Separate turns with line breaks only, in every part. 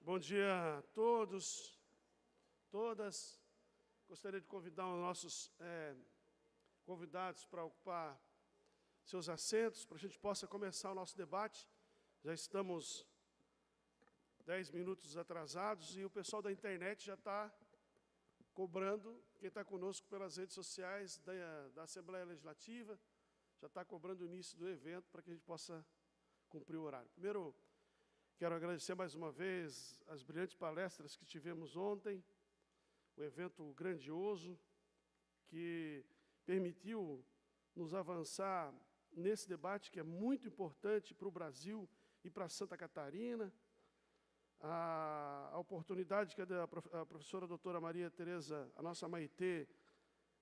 Bom dia a todos, todas. Gostaria de convidar os nossos convidados para ocupar seus assentos, para a gente possa começar o nosso debate. Já estamos 10 minutos atrasados e o pessoal da internet já está cobrando, quem está conosco pelas redes sociais da Assembleia Legislativa, já está cobrando o início do evento para que a gente possa cumprir o horário. Primeiro, quero agradecer mais uma vez as brilhantes palestras que tivemos ontem, um evento grandioso que permitiu nos avançar nesse debate que é muito importante para o Brasil e para Santa Catarina. A oportunidade que a professora doutora Maria Tereza, a nossa Maitê,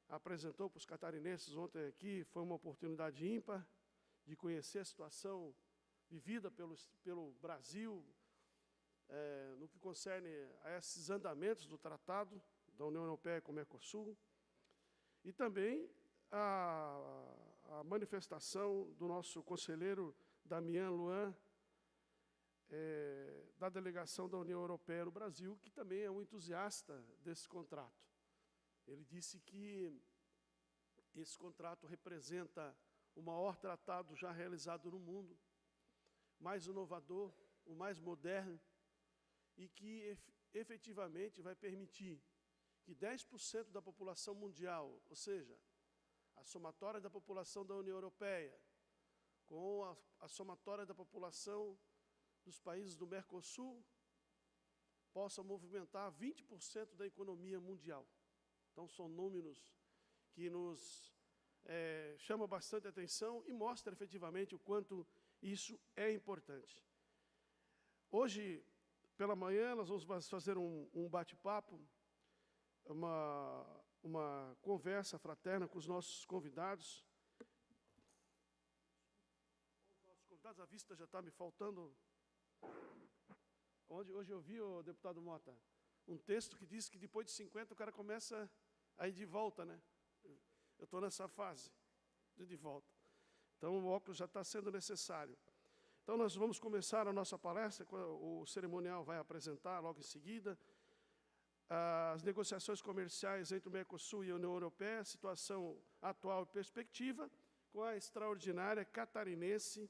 apresentou para os catarinenses ontem aqui, foi uma oportunidade ímpar de conhecer a situação vivida pelo Brasil, no que concerne a esses andamentos do Tratado da União Europeia com o Mercosul, e também a manifestação do nosso conselheiro Damian Luan, da delegação da União Europeia no Brasil, que também é um entusiasta desse contrato. Ele disse que esse contrato representa o maior tratado já realizado no mundo, mais inovador, o mais moderno, e que efetivamente vai permitir que 10% da população mundial, ou seja, a somatória da população da União Europeia, com a somatória da população dos países do Mercosul, possa movimentar 20% da economia mundial. Então, são números que nos chamam bastante atenção e mostram efetivamente o quanto isso é importante. Hoje, pela manhã, nós vamos fazer um bate-papo, uma conversa fraterna com os nossos convidados. Os nossos convidados, a vista já está me faltando. Hoje eu vi, o deputado Mota, um texto que diz que depois de 50 o cara começa a ir de volta, né? Eu estou nessa fase de volta. Então, o óculos já está sendo necessário. Então, nós vamos começar a nossa palestra, o cerimonial vai apresentar logo em seguida as negociações comerciais entre o Mercosul e a União Europeia, situação atual e perspectiva, com a extraordinária catarinense,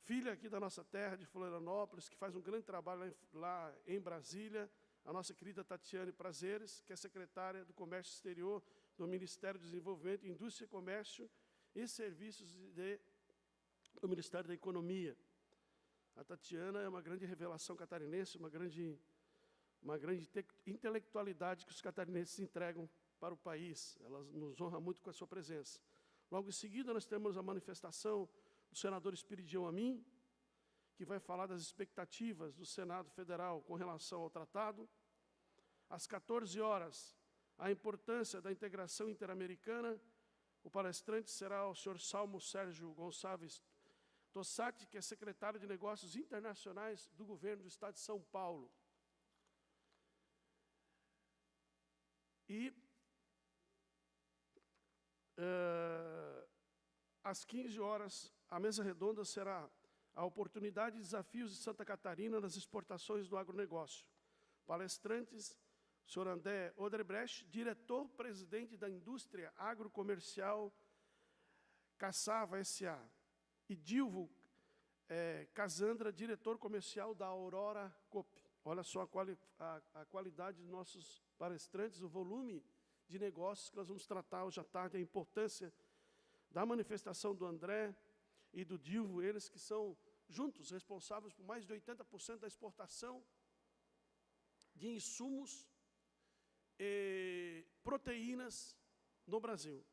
filha aqui da nossa terra, de Florianópolis, que faz um grande trabalho lá em Brasília, a nossa querida Tatiane Prazeres, que é secretária do Comércio Exterior do Ministério do Desenvolvimento, Indústria, Comércio e Serviços do Ministério da Economia. A Tatiana é uma grande revelação catarinense, uma grande intelectualidade que os catarinenses entregam para o país. Ela nos honra muito com a sua presença. Logo em seguida, nós temos a manifestação do senador Espiridião Amin, que vai falar das expectativas do Senado Federal com relação ao tratado. Às 14 horas, a importância da integração interamericana. O palestrante será o senhor Salmo Sérgio Gonçalves Tossati, que é secretário de Negócios Internacionais do Governo do Estado de São Paulo. E, às 15 horas, a mesa redonda será a oportunidade e desafios de Santa Catarina nas exportações do agronegócio. Palestrantes, o senhor André Odebrecht, diretor-presidente da Indústria Agrocomercial Caçava S.A. E Dilvo Casandra, diretor comercial da Aurora Coop. Olha só a qualidade dos nossos palestrantes, o volume de negócios que nós vamos tratar hoje à tarde, a importância da manifestação do André e do Dilvo, eles que são, juntos, responsáveis por mais de 80% da exportação de insumos e proteínas no Brasil.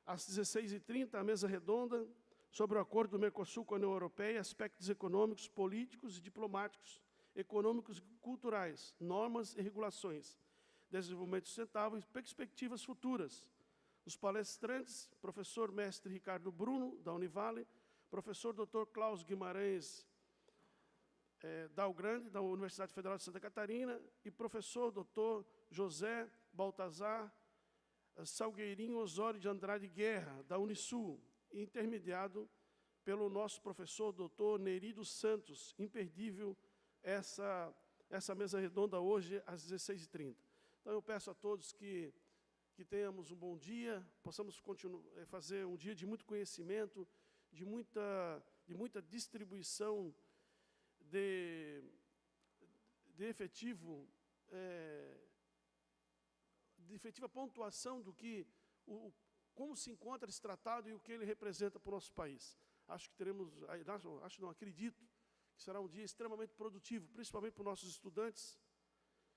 Às 16h30, a mesa redonda sobre o acordo do Mercosul com a União Europeia, aspectos econômicos, políticos e diplomáticos, econômicos e culturais, normas e regulações, desenvolvimento sustentável e perspectivas futuras. Os palestrantes, professor mestre Ricardo Bruno, da Univale, professor Dr. Klaus Guimarães Dalgrande, da Universidade Federal de Santa Catarina, e professor Dr. José Baltazar Salgueirinho Osório de Andrade Guerra, da Unisul, intermediado pelo nosso professor, doutor Neri dos Santos. Imperdível essa mesa redonda hoje, às 16h30. Então, eu peço a todos que tenhamos um bom dia, possamos fazer um dia de muito conhecimento, de muita distribuição de efetiva pontuação do que, como se encontra esse tratado e o que ele representa para o nosso país. Acredito que será um dia extremamente produtivo, principalmente para os nossos estudantes,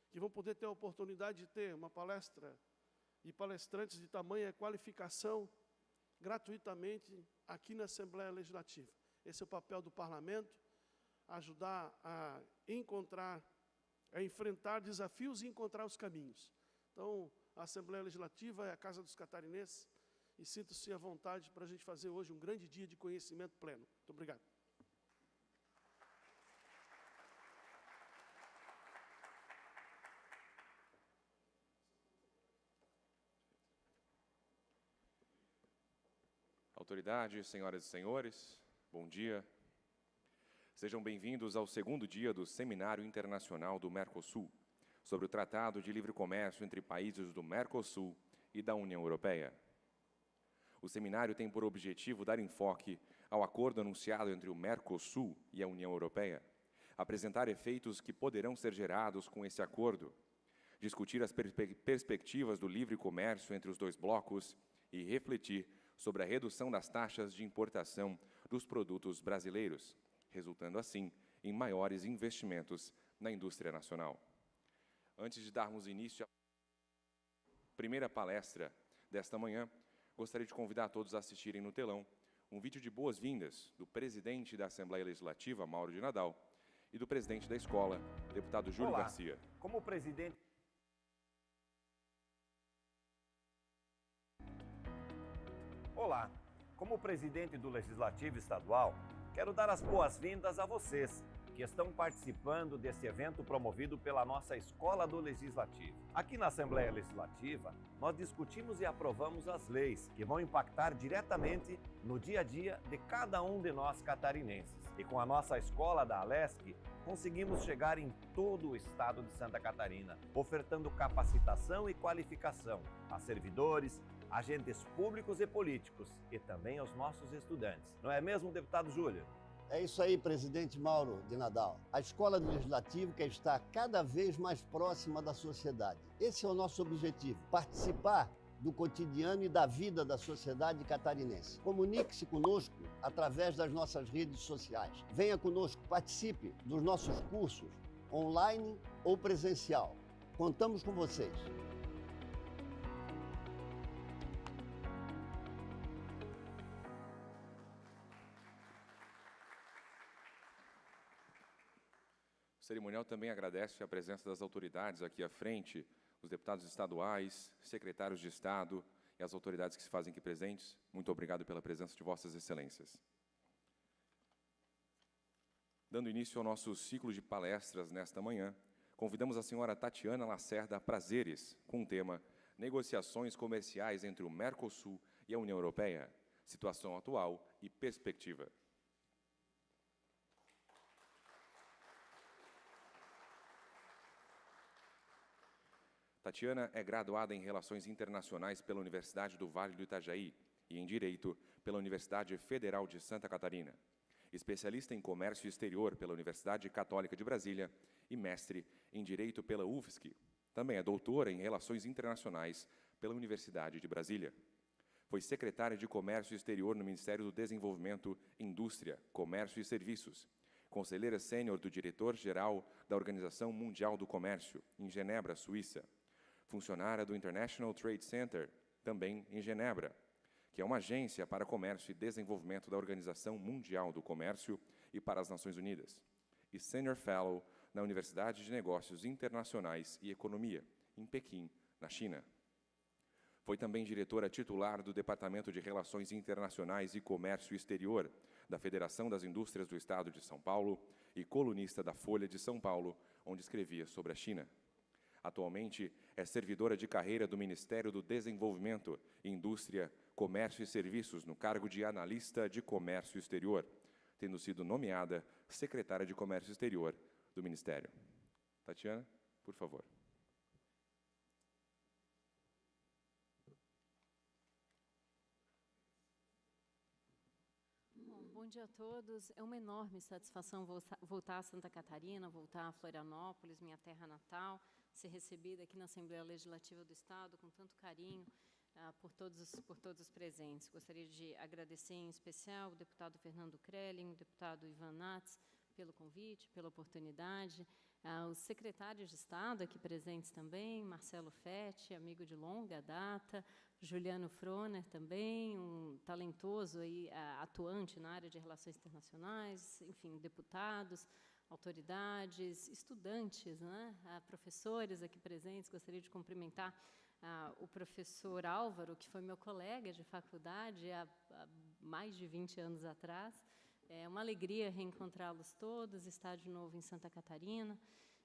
que vão poder ter a oportunidade de ter uma palestra e palestrantes de tamanha qualificação gratuitamente aqui na Assembleia Legislativa. Esse é o papel do parlamento, ajudar a enfrentar desafios e encontrar os caminhos. Então, a Assembleia Legislativa é a casa dos catarinenses e sinta-se à vontade para a gente fazer hoje um grande dia de conhecimento pleno. Muito obrigado.
Autoridades, senhoras e senhores, bom dia. Sejam bem-vindos ao segundo dia do Seminário Internacional do Mercosul, sobre o Tratado de Livre Comércio entre países do Mercosul e da União Europeia. O seminário tem por objetivo dar enfoque ao acordo anunciado entre o Mercosul e a União Europeia, apresentar efeitos que poderão ser gerados com esse acordo, discutir as perspectivas do livre comércio entre os dois blocos e refletir sobre a redução das taxas de importação dos produtos brasileiros, resultando assim em maiores investimentos na indústria nacional. Antes de darmos início à primeira palestra desta manhã, gostaria de convidar todos a assistirem no telão um vídeo de boas-vindas do presidente da Assembleia Legislativa, Mauro de Nadal, e do presidente da escola, deputado Júlio Garcia.
Como presidente... Olá, como presidente do Legislativo Estadual, quero dar as boas-vindas a vocês que estão participando desse evento promovido pela nossa Escola do Legislativo. Aqui na Assembleia Legislativa, nós discutimos e aprovamos as leis que vão impactar diretamente no dia a dia de cada um de nós catarinenses. E com a nossa escola da Alesc, conseguimos chegar em todo o estado de Santa Catarina, ofertando capacitação e qualificação a servidores, agentes públicos e políticos e também aos nossos estudantes. Não é mesmo, deputado Júlio?
É isso aí, presidente Mauro de Nadal. A Escola do Legislativo quer estar cada vez mais próxima da sociedade. Esse é o nosso objetivo, participar do cotidiano e da vida da sociedade catarinense. Comunique-se conosco através das nossas redes sociais. Venha conosco, participe dos nossos cursos, online ou presencial. Contamos com vocês.
O cerimonial também agradece a presença das autoridades aqui à frente, os deputados estaduais, secretários de Estado e as autoridades que se fazem aqui presentes. Muito obrigado pela presença de vossas excelências. Dando início ao nosso ciclo de palestras nesta manhã, convidamos a senhora Tatiana Lacerda Prazeres, com o tema Negociações comerciais entre o Mercosul e a União Europeia, situação atual e perspectiva. Tatiana é graduada em Relações Internacionais pela Universidade do Vale do Itajaí e em Direito pela Universidade Federal de Santa Catarina, especialista em Comércio Exterior pela Universidade Católica de Brasília e mestre em Direito pela UFSC. Também é doutora em Relações Internacionais pela Universidade de Brasília. Foi secretária de Comércio Exterior no Ministério do Desenvolvimento, Indústria, Comércio e Serviços, conselheira sênior do diretor-geral da Organização Mundial do Comércio, em Genebra, Suíça, funcionária do International Trade Center, também em Genebra, que é uma agência para comércio e desenvolvimento da Organização Mundial do Comércio e para as Nações Unidas, e Senior Fellow na Universidade de Negócios Internacionais e Economia, em Pequim, na China. Foi também diretora titular do Departamento de Relações Internacionais e Comércio Exterior da Federação das Indústrias do Estado de São Paulo e colunista da Folha de São Paulo, onde escrevia sobre a China. Atualmente, é servidora de carreira do Ministério do Desenvolvimento, Indústria, Comércio e Serviços no cargo de analista de Comércio Exterior, tendo sido nomeada secretária de Comércio Exterior do Ministério. Tatiana, por favor.
Bom dia a todos. É uma enorme satisfação voltar a Santa Catarina, voltar a Florianópolis, minha terra natal, ser recebida aqui na Assembleia Legislativa do Estado com tanto carinho por todos os presentes. Gostaria de agradecer em especial o deputado Fernando Krelling, o deputado Ivan Nats, pelo convite, pela oportunidade, os secretários de Estado aqui presentes também, Marcelo Fetti, amigo de longa data, Juliano Froner também, um talentoso aí, atuante na área de relações internacionais, enfim, deputados, autoridades, estudantes, né, professores aqui presentes. Gostaria de cumprimentar o professor Álvaro, que foi meu colega de faculdade há mais de 20 anos atrás. É uma alegria reencontrá-los todos, estar de novo em Santa Catarina.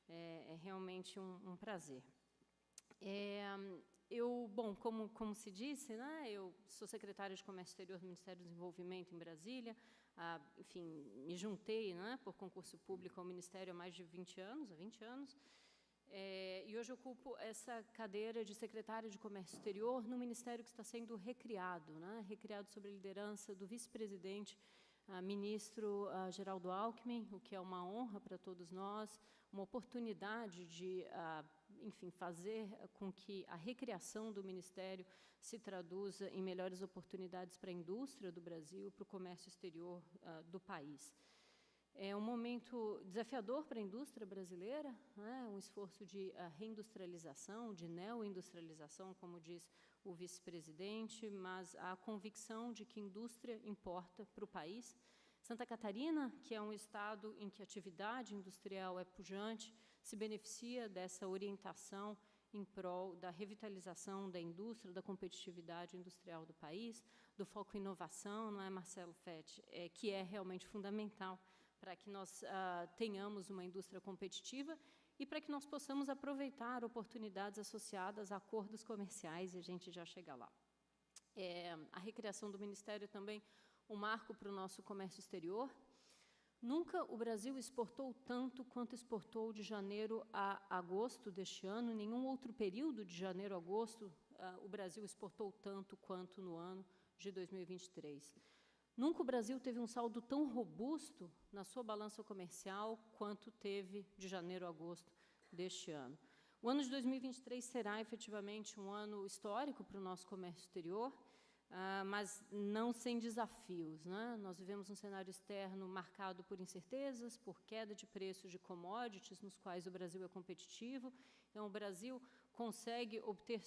É realmente um prazer. Bom, como se disse, né, eu sou secretária de Comércio Exterior do Ministério do Desenvolvimento em Brasília. Enfim, me juntei, né, por concurso público ao Ministério há mais de 20 anos. E hoje ocupo essa cadeira de secretária de Comércio Exterior no Ministério que está sendo recriado, né, recriado sob a liderança do vice-presidente, ministro Geraldo Alckmin, o que é uma honra para todos nós, uma oportunidade de, enfim, fazer com que a recriação do Ministério se traduza em melhores oportunidades para a indústria do Brasil, para o comércio exterior do país. É um momento desafiador para a indústria brasileira, né, um esforço de reindustrialização, de neoindustrialização, como diz o vice-presidente, mas a convicção de que indústria importa para o país. Santa Catarina, que é um estado em que a atividade industrial é pujante, se beneficia dessa orientação em prol da revitalização da indústria, da competitividade industrial do país, do foco em inovação, não é, Marcelo Fetti, que é realmente fundamental para que nós tenhamos uma indústria competitiva e para que nós possamos aproveitar oportunidades associadas a acordos comerciais, e a gente já chega lá. A recriação do Ministério também um marco para o nosso comércio exterior. Nunca o Brasil exportou tanto quanto exportou de janeiro a agosto deste ano. Em nenhum outro período de janeiro a agosto o Brasil exportou tanto quanto no ano de 2023. Nunca o Brasil teve um saldo tão robusto na sua balança comercial quanto teve de janeiro a agosto deste ano. O ano de 2023 será efetivamente um ano histórico para o nosso comércio exterior, mas não sem desafios, né? Nós vivemos um cenário externo marcado por incertezas, por queda de preços de commodities, nos quais o Brasil é competitivo. Então, o Brasil consegue obter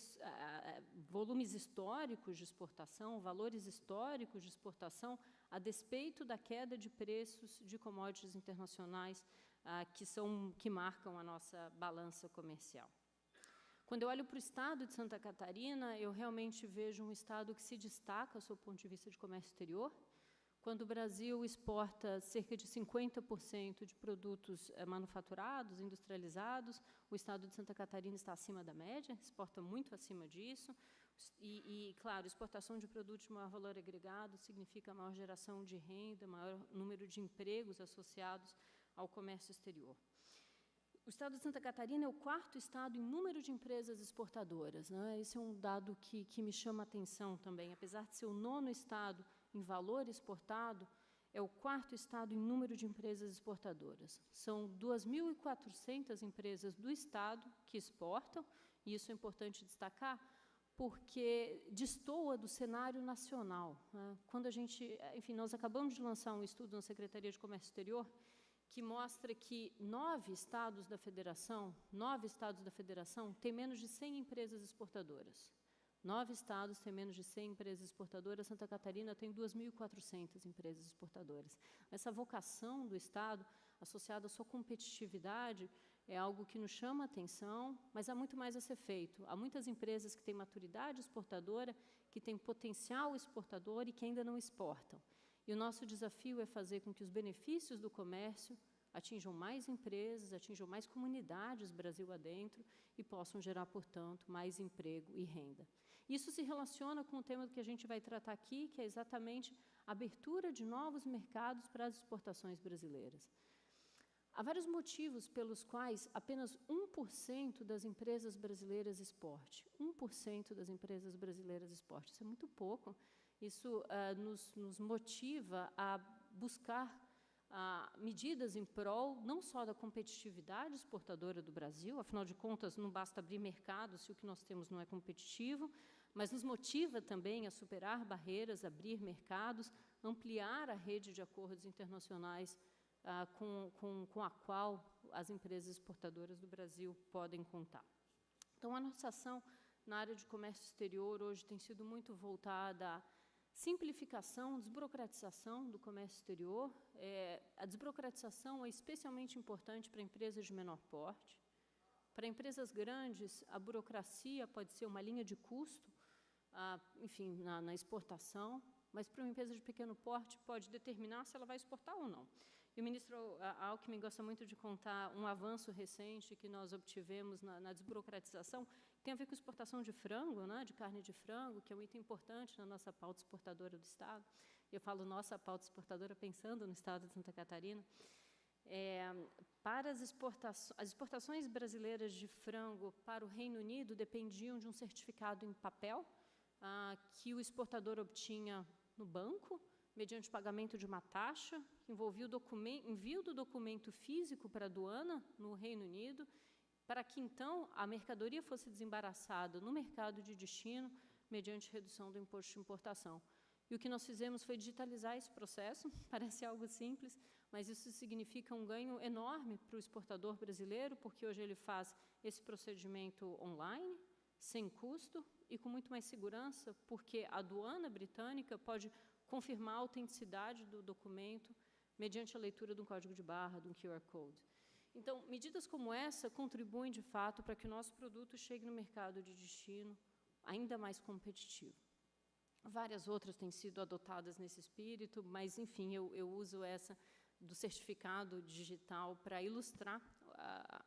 volumes históricos de exportação, valores históricos de exportação, a despeito da queda de preços de commodities internacionais que marcam a nossa balança comercial. Quando eu olho para o estado de Santa Catarina, eu realmente vejo um estado que se destaca, sob o ponto de vista de comércio exterior. Quando o Brasil exporta cerca de 50% de produtos manufaturados, industrializados, o estado de Santa Catarina está acima da média, exporta muito acima disso. Claro, exportação de produtos de maior valor agregado significa maior geração de renda, maior número de empregos associados ao comércio exterior. O estado de Santa Catarina é o quarto estado em número de empresas exportadoras, né? Esse é um dado que me chama a atenção também. Apesar de ser o nono estado em valor exportado, é o quarto estado em número de empresas exportadoras. São 2.400 empresas do estado que exportam, e isso é importante destacar, porque destoa do cenário nacional, né? Quando a gente, enfim, nós acabamos de lançar um estudo na Secretaria de Comércio Exterior que mostra que 9 estados da federação têm menos de 100 empresas exportadoras. 9 estados têm menos de 100 empresas exportadoras, Santa Catarina tem 2.400 empresas exportadoras. Essa vocação do estado, associada à sua competitividade, é algo que nos chama a atenção, mas há muito mais a ser feito. Há muitas empresas que têm maturidade exportadora, que têm potencial exportador e que ainda não exportam. E o nosso desafio é fazer com que os benefícios do comércio atinjam mais empresas, atinjam mais comunidades Brasil adentro e possam gerar, portanto, mais emprego e renda. Isso se relaciona com o tema que a gente vai tratar aqui, que é exatamente a abertura de novos mercados para as exportações brasileiras. Há vários motivos pelos quais apenas 1% das empresas brasileiras exporte. 1% das empresas brasileiras exporte. Isso é muito pouco. Isso nos motiva a buscar medidas em prol não só da competitividade exportadora do Brasil, afinal de contas, não basta abrir mercado se o que nós temos não é competitivo, mas nos motiva também a superar barreiras, abrir mercados, ampliar a rede de acordos internacionais com a qual as empresas exportadoras do Brasil podem contar. Então, a nossa ação na área de comércio exterior hoje tem sido muito voltada à simplificação, desburocratização do comércio exterior. A desburocratização é especialmente importante para empresas de menor porte. Para empresas grandes, a burocracia pode ser uma linha de custo, enfim, na exportação, mas para uma empresa de pequeno porte pode determinar se ela vai exportar ou não. E o ministro Alckmin gosta muito de contar um avanço recente que nós obtivemos na desburocratização, que tem a ver com exportação de frango, né, de carne de frango, que é um item importante na nossa pauta exportadora do Estado. Eu falo nossa pauta exportadora pensando no Estado de Santa Catarina. Para as exportações brasileiras de frango para o Reino Unido dependiam de um certificado em papel que o exportador obtinha no banco, mediante pagamento de uma taxa, que envolvia o envio do documento físico para a aduana no Reino Unido, para que, então, a mercadoria fosse desembaraçada no mercado de destino, mediante redução do imposto de importação. E o que nós fizemos foi digitalizar esse processo, parece algo simples, mas isso significa um ganho enorme para o exportador brasileiro, porque hoje ele faz esse procedimento online, sem custo e com muito mais segurança, porque a aduana britânica pode confirmar a autenticidade do documento mediante a leitura de um código de barra, de um QR Code. Então, medidas como essa contribuem, de fato, para que o nosso produto chegue no mercado de destino ainda mais competitivo. Várias outras têm sido adotadas nesse espírito, mas, enfim, eu uso essa do certificado digital para ilustrar,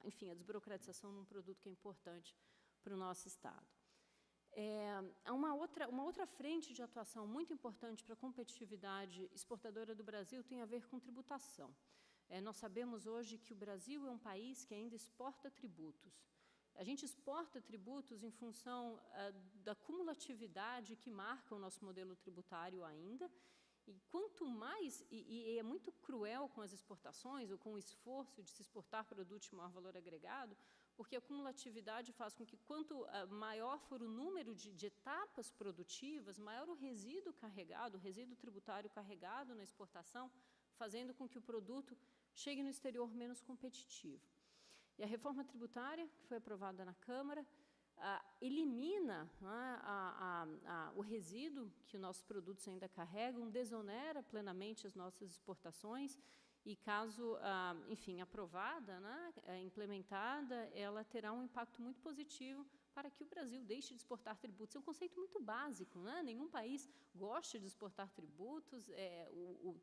enfim, a desburocratização de um produto que é importante para o nosso Estado. Uma outra frente de atuação muito importante para a competitividade exportadora do Brasil tem a ver com tributação. Nós sabemos hoje que o Brasil é um país que ainda exporta tributos. A gente exporta tributos em função da cumulatividade que marca o nosso modelo tributário ainda, e quanto mais, e é muito cruel com as exportações, ou com o esforço de se exportar produtos de maior valor agregado, porque a cumulatividade faz com que, quanto maior for o número de etapas produtivas, maior o resíduo carregado, o resíduo tributário carregado na exportação, fazendo com que o produto chegue no exterior menos competitivo. E a reforma tributária, que foi aprovada na Câmara, elimina o resíduo que os nossos produtos ainda carregam, desonera plenamente as nossas exportações, e caso, enfim, aprovada, implementada, ela terá um impacto muito positivo para que o Brasil deixe de exportar tributos. É um conceito muito básico, nenhum país gosta de exportar tributos,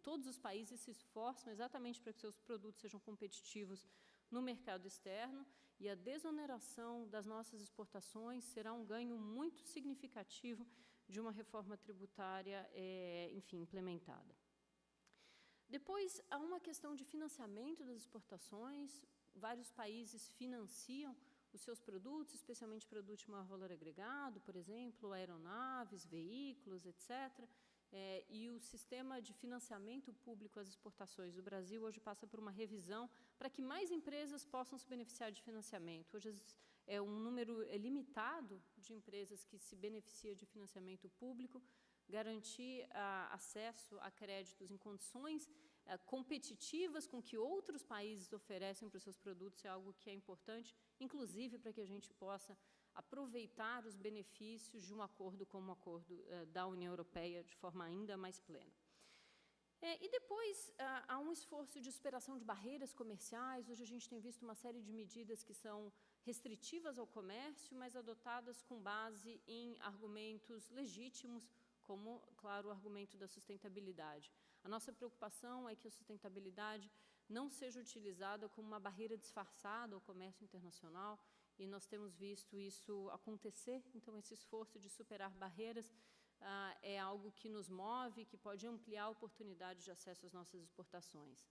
todos os países se esforçam exatamente para que seus produtos sejam competitivos no mercado externo, e a desoneração das nossas exportações será um ganho muito significativo de uma reforma tributária, enfim, implementada. Depois, há uma questão de financiamento das exportações. Vários países financiam os seus produtos, especialmente produtos de maior valor agregado, por exemplo, aeronaves, veículos, etc. E o sistema de financiamento público às exportações do Brasil hoje passa por uma revisão para que mais empresas possam se beneficiar de financiamento. Hoje é um número limitado de empresas que se beneficia de financiamento público. Garantir acesso a créditos em condições competitivas com que outros países oferecem para os seus produtos é algo que é importante, inclusive para que a gente possa aproveitar os benefícios de um acordo como o acordo da União Europeia de forma ainda mais plena. E depois, há um esforço de superação de barreiras comerciais. Hoje a gente tem visto uma série de medidas que são restritivas ao comércio, mas adotadas com base em argumentos legítimos, como, claro, o argumento da sustentabilidade. A nossa preocupação é que a sustentabilidade não seja utilizada como uma barreira disfarçada ao comércio internacional, e nós temos visto isso acontecer. Então, esse esforço de superar barreiras é algo que nos move, que pode ampliar oportunidades de acesso às nossas exportações.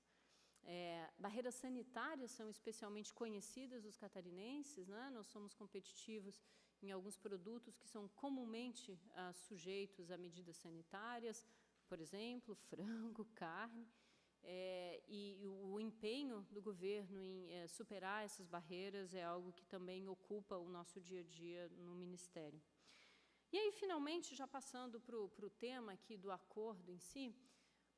Barreiras sanitárias são especialmente conhecidas dos catarinenses, né? Nós somos competitivos em alguns produtos que são comumente sujeitos a medidas sanitárias, por exemplo, frango, carne, e o empenho do governo em superar essas barreiras é algo que também ocupa o nosso dia a dia no Ministério. E aí, finalmente, já passando para o tema aqui do acordo em si,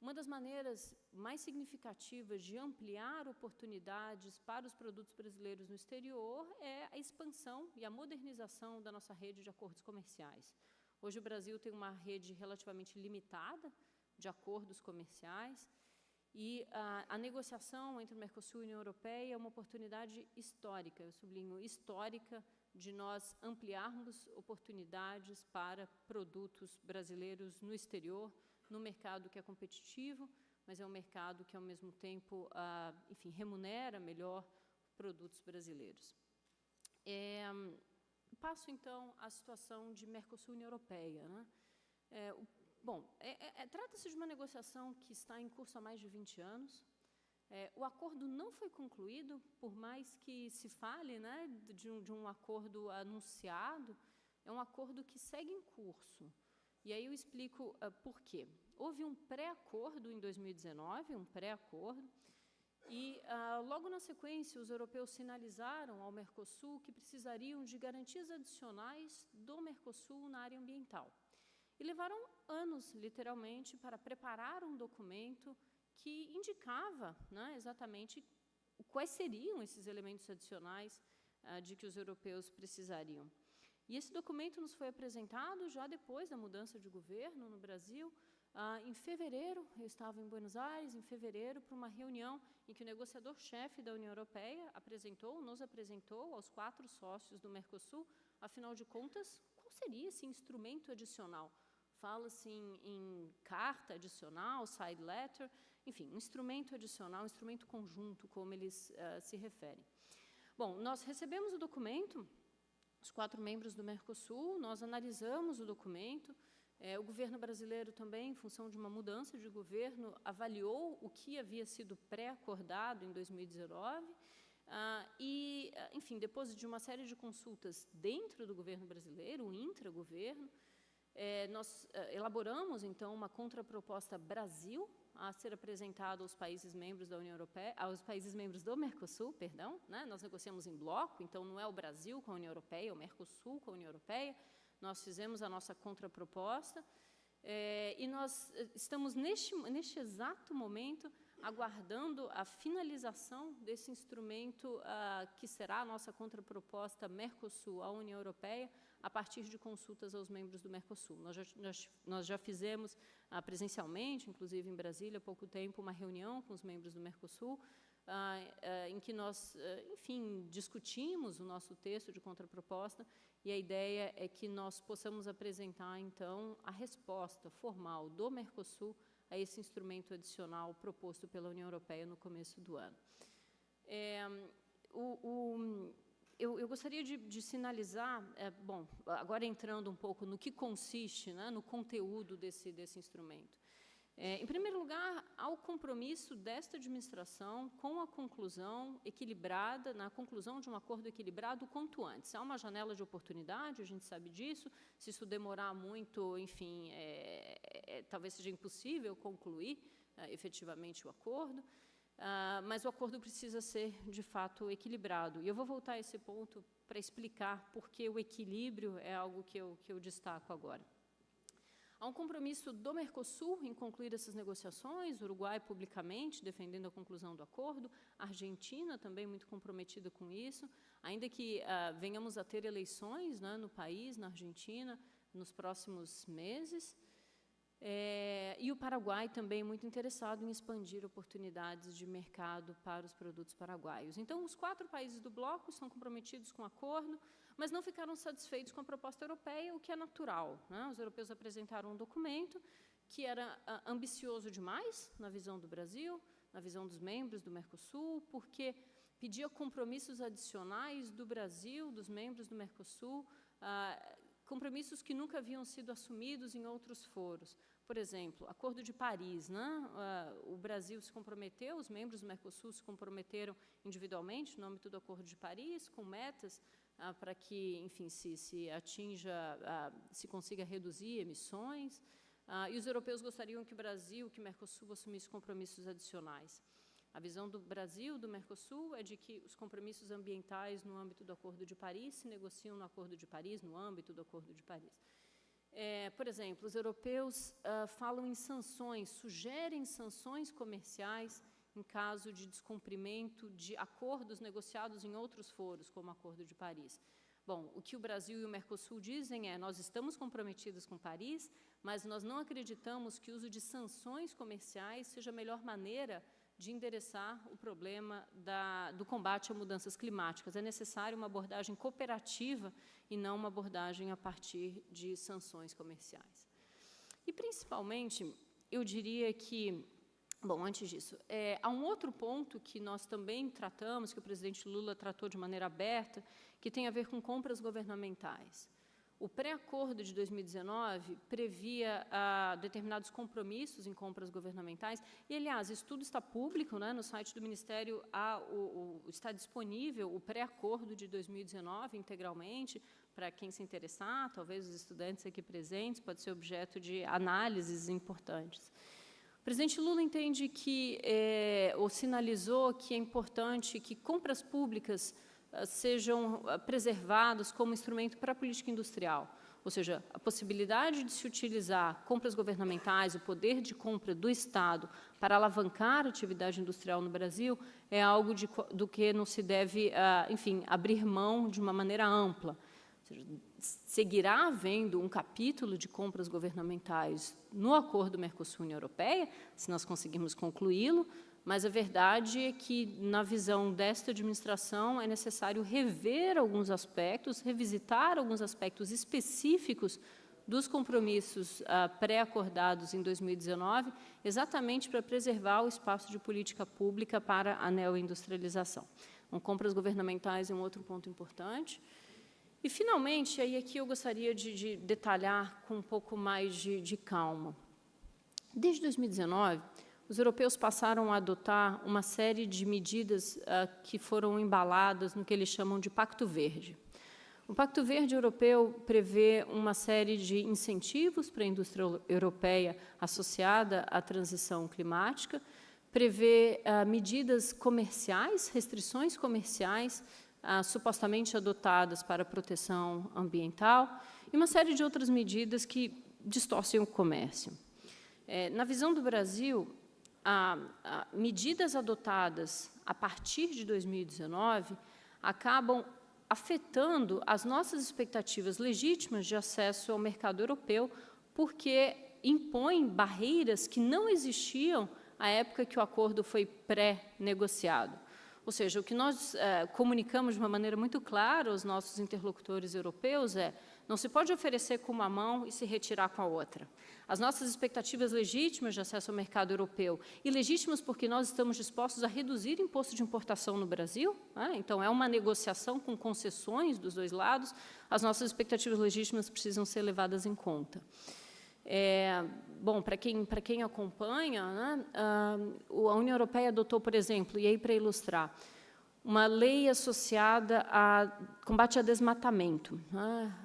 uma das maneiras mais significativas de ampliar oportunidades para os produtos brasileiros no exterior é a expansão e a modernização da nossa rede de acordos comerciais. Hoje, o Brasil tem uma rede relativamente limitada de acordos comerciais e a negociação entre o Mercosul e a União Europeia é uma oportunidade histórica, eu sublinho histórica, de nós ampliarmos oportunidades para produtos brasileiros no exterior, no mercado que é competitivo, mas é um mercado que, ao mesmo tempo, enfim, remunera melhor produtos brasileiros. Passo, então, à situação de Mercosul e União Europeia, né? Trata-se de uma negociação que está em curso há mais de 20 anos. O acordo não foi concluído, por mais que se fale, né, de um acordo anunciado, é um acordo que segue em curso. E aí eu explico por quê. Houve um pré-acordo em 2019, um pré-acordo, e logo na sequência os europeus sinalizaram ao Mercosul que precisariam de garantias adicionais do Mercosul na área ambiental. E levaram anos, literalmente, para preparar um documento que indicava, né, exatamente quais seriam esses elementos adicionais de que os europeus precisariam. E esse documento nos foi apresentado já depois da mudança de governo no Brasil. Em fevereiro, eu estava em Buenos Aires, em fevereiro, para uma reunião em que o negociador-chefe da União Europeia nos apresentou aos 4 sócios do Mercosul, afinal de contas, qual seria esse instrumento adicional? Fala-se em carta adicional, side letter, enfim, um instrumento adicional, um instrumento conjunto, como eles se referem. Bom, nós recebemos o documento, os 4 membros do Mercosul, nós analisamos o documento, o governo brasileiro também, em função de uma mudança de governo, avaliou o que havia sido pré-acordado em 2019, enfim, depois de uma série de consultas dentro do governo brasileiro, o intragoverno, nós elaboramos, então, uma contraproposta Brasil a ser apresentada aos países membros da União Europeia, aos países membros do Mercosul, perdão, né? Nós negociamos em bloco, então não é o Brasil com a União Europeia, é o Mercosul com a União Europeia. Nós fizemos a nossa contraproposta e nós estamos, neste exato momento, aguardando a finalização desse instrumento que será a nossa contraproposta Mercosul à União Europeia, a partir de consultas aos membros do Mercosul. Nós já fizemos presencialmente, inclusive em Brasília, há pouco tempo, uma reunião com os membros do Mercosul, em que nós, enfim, discutimos o nosso texto de contraproposta, e a ideia é que nós possamos apresentar, então, a resposta formal do Mercosul a esse instrumento adicional proposto pela União Europeia no começo do ano. Eu gostaria de sinalizar, bom, agora entrando um pouco no que consiste, né, no conteúdo desse instrumento. Em primeiro lugar, há o compromisso desta administração com a conclusão equilibrada, na conclusão de um acordo equilibrado quanto antes. Há uma janela de oportunidade, a gente sabe disso, se isso demorar muito, enfim, talvez seja impossível concluir efetivamente o acordo, mas o acordo precisa ser, de fato, equilibrado. E eu vou voltar a esse ponto para explicar por que o equilíbrio é algo que eu destaco agora. Há um compromisso do Mercosul em concluir essas negociações, o Uruguai publicamente defendendo a conclusão do acordo, a Argentina também muito comprometida com isso, ainda que venhamos a ter eleições, né, no país, na Argentina, nos próximos meses, e o Paraguai também muito interessado em expandir oportunidades de mercado para os produtos paraguaios. Então, os 4 países do bloco estão comprometidos com o acordo, mas não ficaram satisfeitos com a proposta europeia, o que é natural, né? Os europeus apresentaram um documento que era ambicioso demais, na visão do Brasil, na visão dos membros do Mercosul, porque pedia compromissos adicionais do Brasil, dos membros do Mercosul, compromissos que nunca haviam sido assumidos em outros foros. Por exemplo, Acordo de Paris, né? O Brasil se comprometeu, os membros do Mercosul se comprometeram individualmente no âmbito do Acordo de Paris, com metas para que, enfim, se atinja, se consiga reduzir emissões. E os europeus gostariam que o Brasil, que o Mercosul assumisse compromissos adicionais. A visão do Brasil, do Mercosul, é de que os compromissos ambientais no âmbito do Acordo de Paris se negociam no Acordo de Paris, no âmbito do Acordo de Paris. Por exemplo, os europeus falam em sanções, sugerem sanções comerciais em caso de descumprimento de acordos negociados em outros foros, como o Acordo de Paris. Bom, o que o Brasil e o Mercosul dizem é: nós estamos comprometidos com Paris, mas nós não acreditamos que o uso de sanções comerciais seja a melhor maneira de endereçar o problema do combate a mudanças climáticas. É necessário uma abordagem cooperativa e não uma abordagem a partir de sanções comerciais. E, principalmente, eu diria que, bom, antes disso, há um outro ponto que nós também tratamos, que o presidente Lula tratou de maneira aberta, que tem a ver com compras governamentais. O pré-acordo de 2019 previa determinados compromissos em compras governamentais e, aliás, isso tudo está público, né, no site do Ministério, está disponível o pré-acordo de 2019 integralmente, para quem se interessar, talvez os estudantes aqui presentes, pode ser objeto de análises importantes. O presidente Lula entende que, ou sinalizou que é importante que compras públicas sejam preservados como instrumento para a política industrial, ou seja, a possibilidade de se utilizar compras governamentais, o poder de compra do Estado para alavancar a atividade industrial no Brasil é algo do que não se deve, enfim, abrir mão de uma maneira ampla. Ou seja, seguirá havendo um capítulo de compras governamentais no Acordo Mercosul-União Europeia, se nós conseguirmos concluí-lo, mas a verdade é que, na visão desta administração, é necessário rever alguns aspectos, revisitar alguns aspectos específicos dos compromissos pré-acordados em 2019, exatamente para preservar o espaço de política pública para a neoindustrialização. Então, compras governamentais é um outro ponto importante. E, finalmente, aí aqui eu gostaria de detalhar com um pouco mais de calma. Desde 2019, os europeus passaram a adotar uma série de medidas que foram embaladas no que eles chamam de Pacto Verde. O Pacto Verde Europeu prevê uma série de incentivos para a indústria europeia associada à transição climática, prevê medidas comerciais, restrições comerciais, supostamente adotadas para a proteção ambiental, e uma série de outras medidas que distorcem o comércio. Na visão do Brasil, medidas adotadas a partir de 2019 acabam afetando as nossas expectativas legítimas de acesso ao mercado europeu, porque impõem barreiras que não existiam à época que o acordo foi pré-negociado. Ou seja, o que nós comunicamos de uma maneira muito clara aos nossos interlocutores europeus é: não se pode oferecer com uma mão e se retirar com a outra. As nossas expectativas legítimas de acesso ao mercado europeu, e legítimas porque nós estamos dispostos a reduzir imposto de importação no Brasil, então é uma negociação com concessões dos dois lados, as nossas expectativas legítimas precisam ser levadas em conta. Bom, para quem acompanha, né, a União Europeia adotou, por exemplo, e aí para ilustrar, uma lei associada a combate a desmatamento.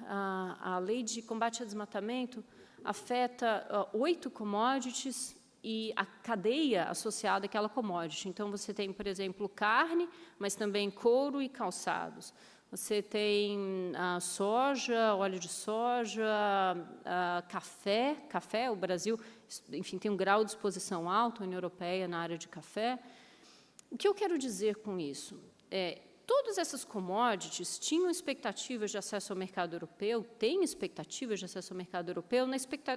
A lei de combate a desmatamento afeta 8 commodities e a cadeia associada àquela commodity. Então, você tem, por exemplo, carne, mas também couro e calçados. Você tem soja, óleo de soja, café. O Brasil, enfim, tem um grau de exposição alto, a União Europeia, na área de café. O que eu quero dizer com isso? Todas essas commodities tinham expectativas de acesso ao mercado europeu, têm expectativas de acesso ao mercado europeu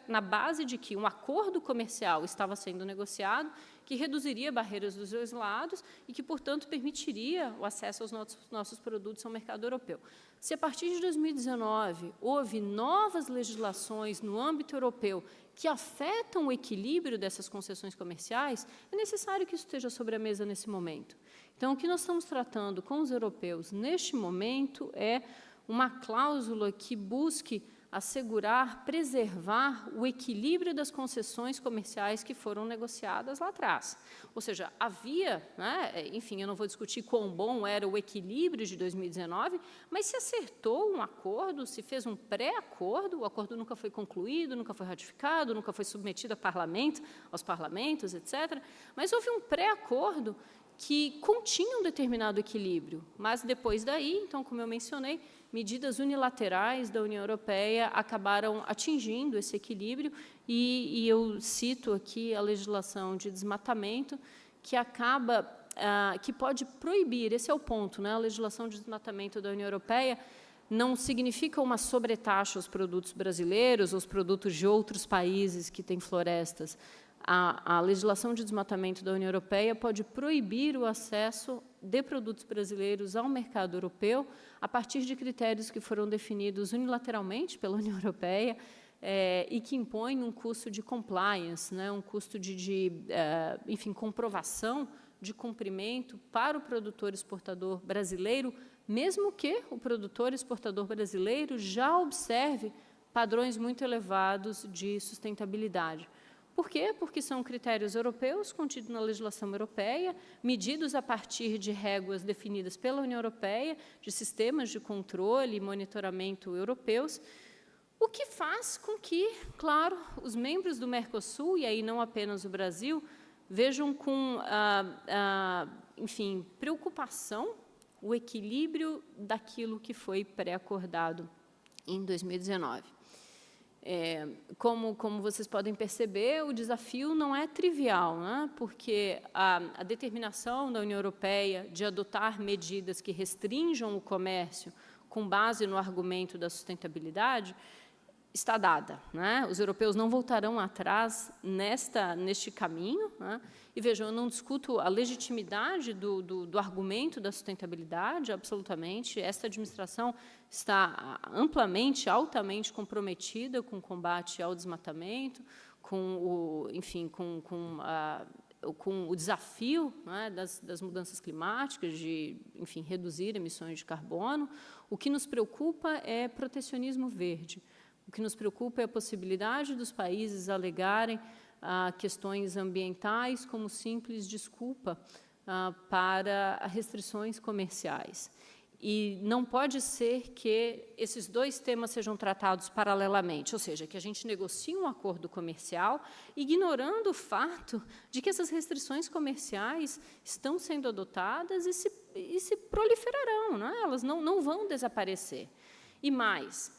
na base de que um acordo comercial estava sendo negociado, que reduziria barreiras dos dois lados e que, portanto, permitiria o acesso aos nossos produtos ao mercado europeu. Se, a partir de 2019, houve novas legislações no âmbito europeu que afetam o equilíbrio dessas concessões comerciais, é necessário que isso esteja sobre a mesa nesse momento. Então, o que nós estamos tratando com os europeus neste momento é uma cláusula que busque assegurar, preservar o equilíbrio das concessões comerciais que foram negociadas lá atrás. Ou seja, havia, né, enfim, eu não vou discutir quão bom era o equilíbrio de 2019, mas se acertou um acordo, se fez um pré-acordo, o acordo nunca foi concluído, nunca foi ratificado, nunca foi submetido aos parlamentos, etc. Mas houve um pré-acordo que continha um determinado equilíbrio, mas depois daí, então, como eu mencionei, medidas unilaterais da União Europeia acabaram atingindo esse equilíbrio, e eu cito aqui a legislação de desmatamento, que acaba, que pode proibir, esse é o ponto, né? A legislação de desmatamento da União Europeia não significa uma sobretaxa aos produtos brasileiros, aos produtos de outros países que têm florestas. A legislação de desmatamento da União Europeia pode proibir o acesso de produtos brasileiros ao mercado europeu a partir de critérios que foram definidos unilateralmente pela União Europeia e que impõem um custo de compliance, né, um custo enfim, comprovação de cumprimento para o produtor exportador brasileiro, mesmo que o produtor exportador brasileiro já observe padrões muito elevados de sustentabilidade. Por quê? Porque são critérios europeus contidos na legislação europeia, medidos a partir de réguas definidas pela União Europeia, de sistemas de controle e monitoramento europeus, o que faz com que, claro, os membros do Mercosul, e aí não apenas o Brasil, vejam com, enfim, preocupação o equilíbrio daquilo que foi pré-acordado em 2019. Como vocês podem perceber, o desafio não é trivial, né? Porque a determinação da União Europeia de adotar medidas que restringam o comércio com base no argumento da sustentabilidade está dada, né? Os europeus não voltarão atrás neste caminho, né? E vejam, eu não discuto a legitimidade do argumento da sustentabilidade, absolutamente. Esta administração está amplamente, altamente comprometida com o combate ao desmatamento, com o desafio, né, das mudanças climáticas, de, enfim, reduzir emissões de carbono. O que nos preocupa é protecionismo verde. O que nos preocupa é a possibilidade dos países alegarem questões ambientais como simples desculpa para restrições comerciais. E não pode ser que esses dois temas sejam tratados paralelamente, ou seja, que a gente negocie um acordo comercial, ignorando o fato de que essas restrições comerciais estão sendo adotadas e se proliferarão, não é? Elas não vão desaparecer. E mais,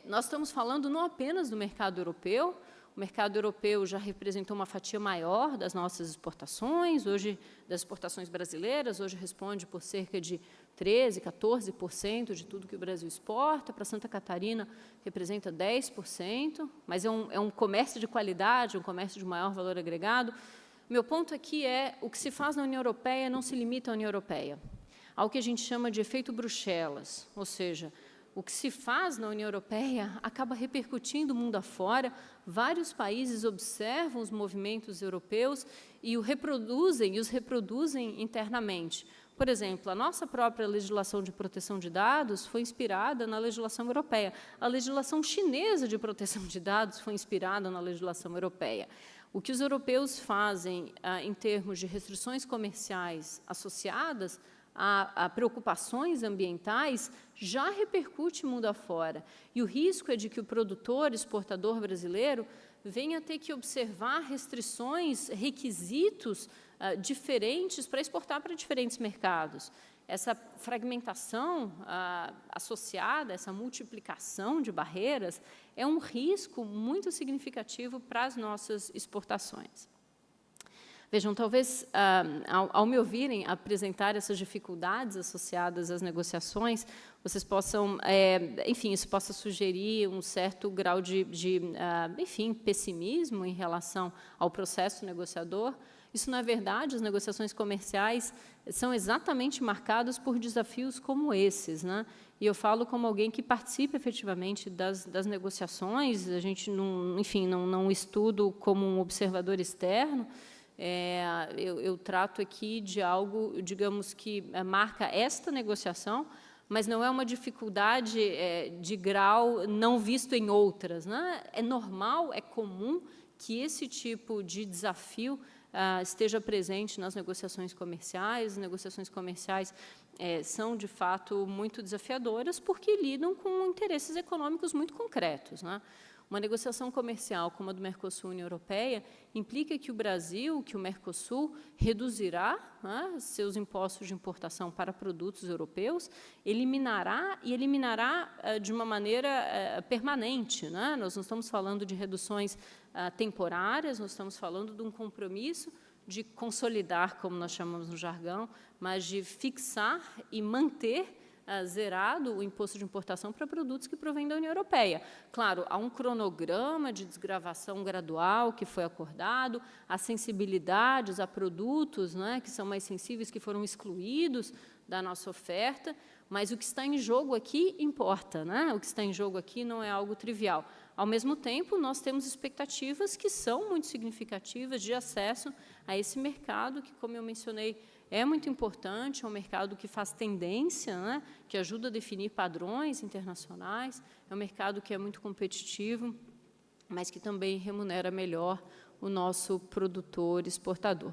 nós estamos falando não apenas do mercado europeu. O mercado europeu já representou uma fatia maior das nossas exportações, hoje, das exportações brasileiras, hoje responde por cerca de 13%, 14% de tudo que o Brasil exporta. Para Santa Catarina, representa 10%, mas é um comércio de qualidade, um comércio de maior valor agregado. Meu ponto aqui é, o que se faz na União Europeia não se limita à União Europeia. Há o que a gente chama de efeito Bruxelas, ou seja, o que se faz na União Europeia acaba repercutindo mundo afora. Vários países observam os movimentos europeus e os reproduzem internamente. Por exemplo, a nossa própria legislação de proteção de dados foi inspirada na legislação europeia. A legislação chinesa de proteção de dados foi inspirada na legislação europeia. O que os europeus fazem em termos de restrições comerciais associadas a preocupações ambientais já repercute mundo afora. E o risco é de que o produtor, exportador brasileiro, venha a ter que observar restrições, requisitos diferentes para exportar para diferentes mercados. Essa fragmentação associada, essa multiplicação de barreiras, é um risco muito significativo para as nossas exportações. Vejam, talvez, ao me ouvirem apresentar essas dificuldades associadas às negociações, vocês possam, enfim, isso possa sugerir um certo grau de enfim, pessimismo em relação ao processo negociador. Isso não é verdade. As negociações comerciais são exatamente marcadas por desafios como esses, né? E eu falo como alguém que participa efetivamente das negociações. A gente, não estudo como um observador externo. Eu trato aqui de algo, digamos, que marca esta negociação, mas não é uma dificuldade de grau não visto em outras, né? É normal, é comum que esse tipo de desafio esteja presente nas negociações comerciais. As negociações comerciais são, de fato, muito desafiadoras, porque lidam com interesses econômicos muito concretos, né? Uma negociação comercial como a do Mercosul e União Europeia implica que o Brasil, que o Mercosul, reduzirá, né, seus impostos de importação para produtos europeus, eliminará de uma maneira permanente, né? Nós não estamos falando de reduções temporárias, nós estamos falando de um compromisso de consolidar, como nós chamamos no jargão, mas de fixar e manter zerado o imposto de importação para produtos que provêm da União Europeia. Claro, há um cronograma de desgravação gradual que foi acordado, há sensibilidades a produtos, né, que são mais sensíveis, que foram excluídos da nossa oferta, mas o que está em jogo aqui importa, né? O que está em jogo aqui não é algo trivial. Ao mesmo tempo, nós temos expectativas que são muito significativas de acesso a esse mercado, que, como eu mencionei, é muito importante, é um mercado que faz tendência, né, que ajuda a definir padrões internacionais, é um mercado que é muito competitivo, mas que também remunera melhor o nosso produtor exportador.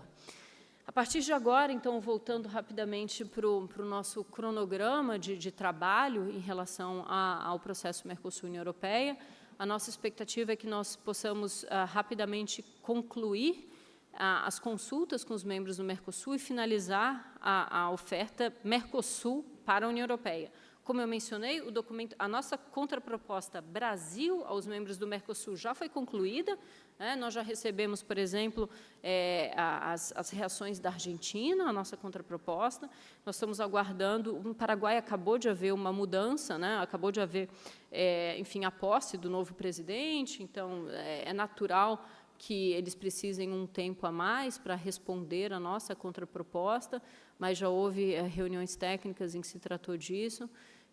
A partir de agora, então, voltando rapidamente para o nosso cronograma de trabalho em relação ao processo Mercosul-União Europeia, a nossa expectativa é que nós possamos rapidamente concluir as consultas com os membros do Mercosul e finalizar a oferta Mercosul para a União Europeia. Como eu mencionei, o documento, a nossa contraproposta Brasil aos membros do Mercosul já foi concluída. Nós já recebemos, por exemplo, as reações da Argentina, a nossa contraproposta. Nós estamos aguardando. No Paraguai acabou de haver uma mudança, né? Acabou de haver, enfim, a posse do novo presidente. Então, é natural que eles precisem um tempo a mais para responder a nossa contraproposta, mas já houve reuniões técnicas em que se tratou disso,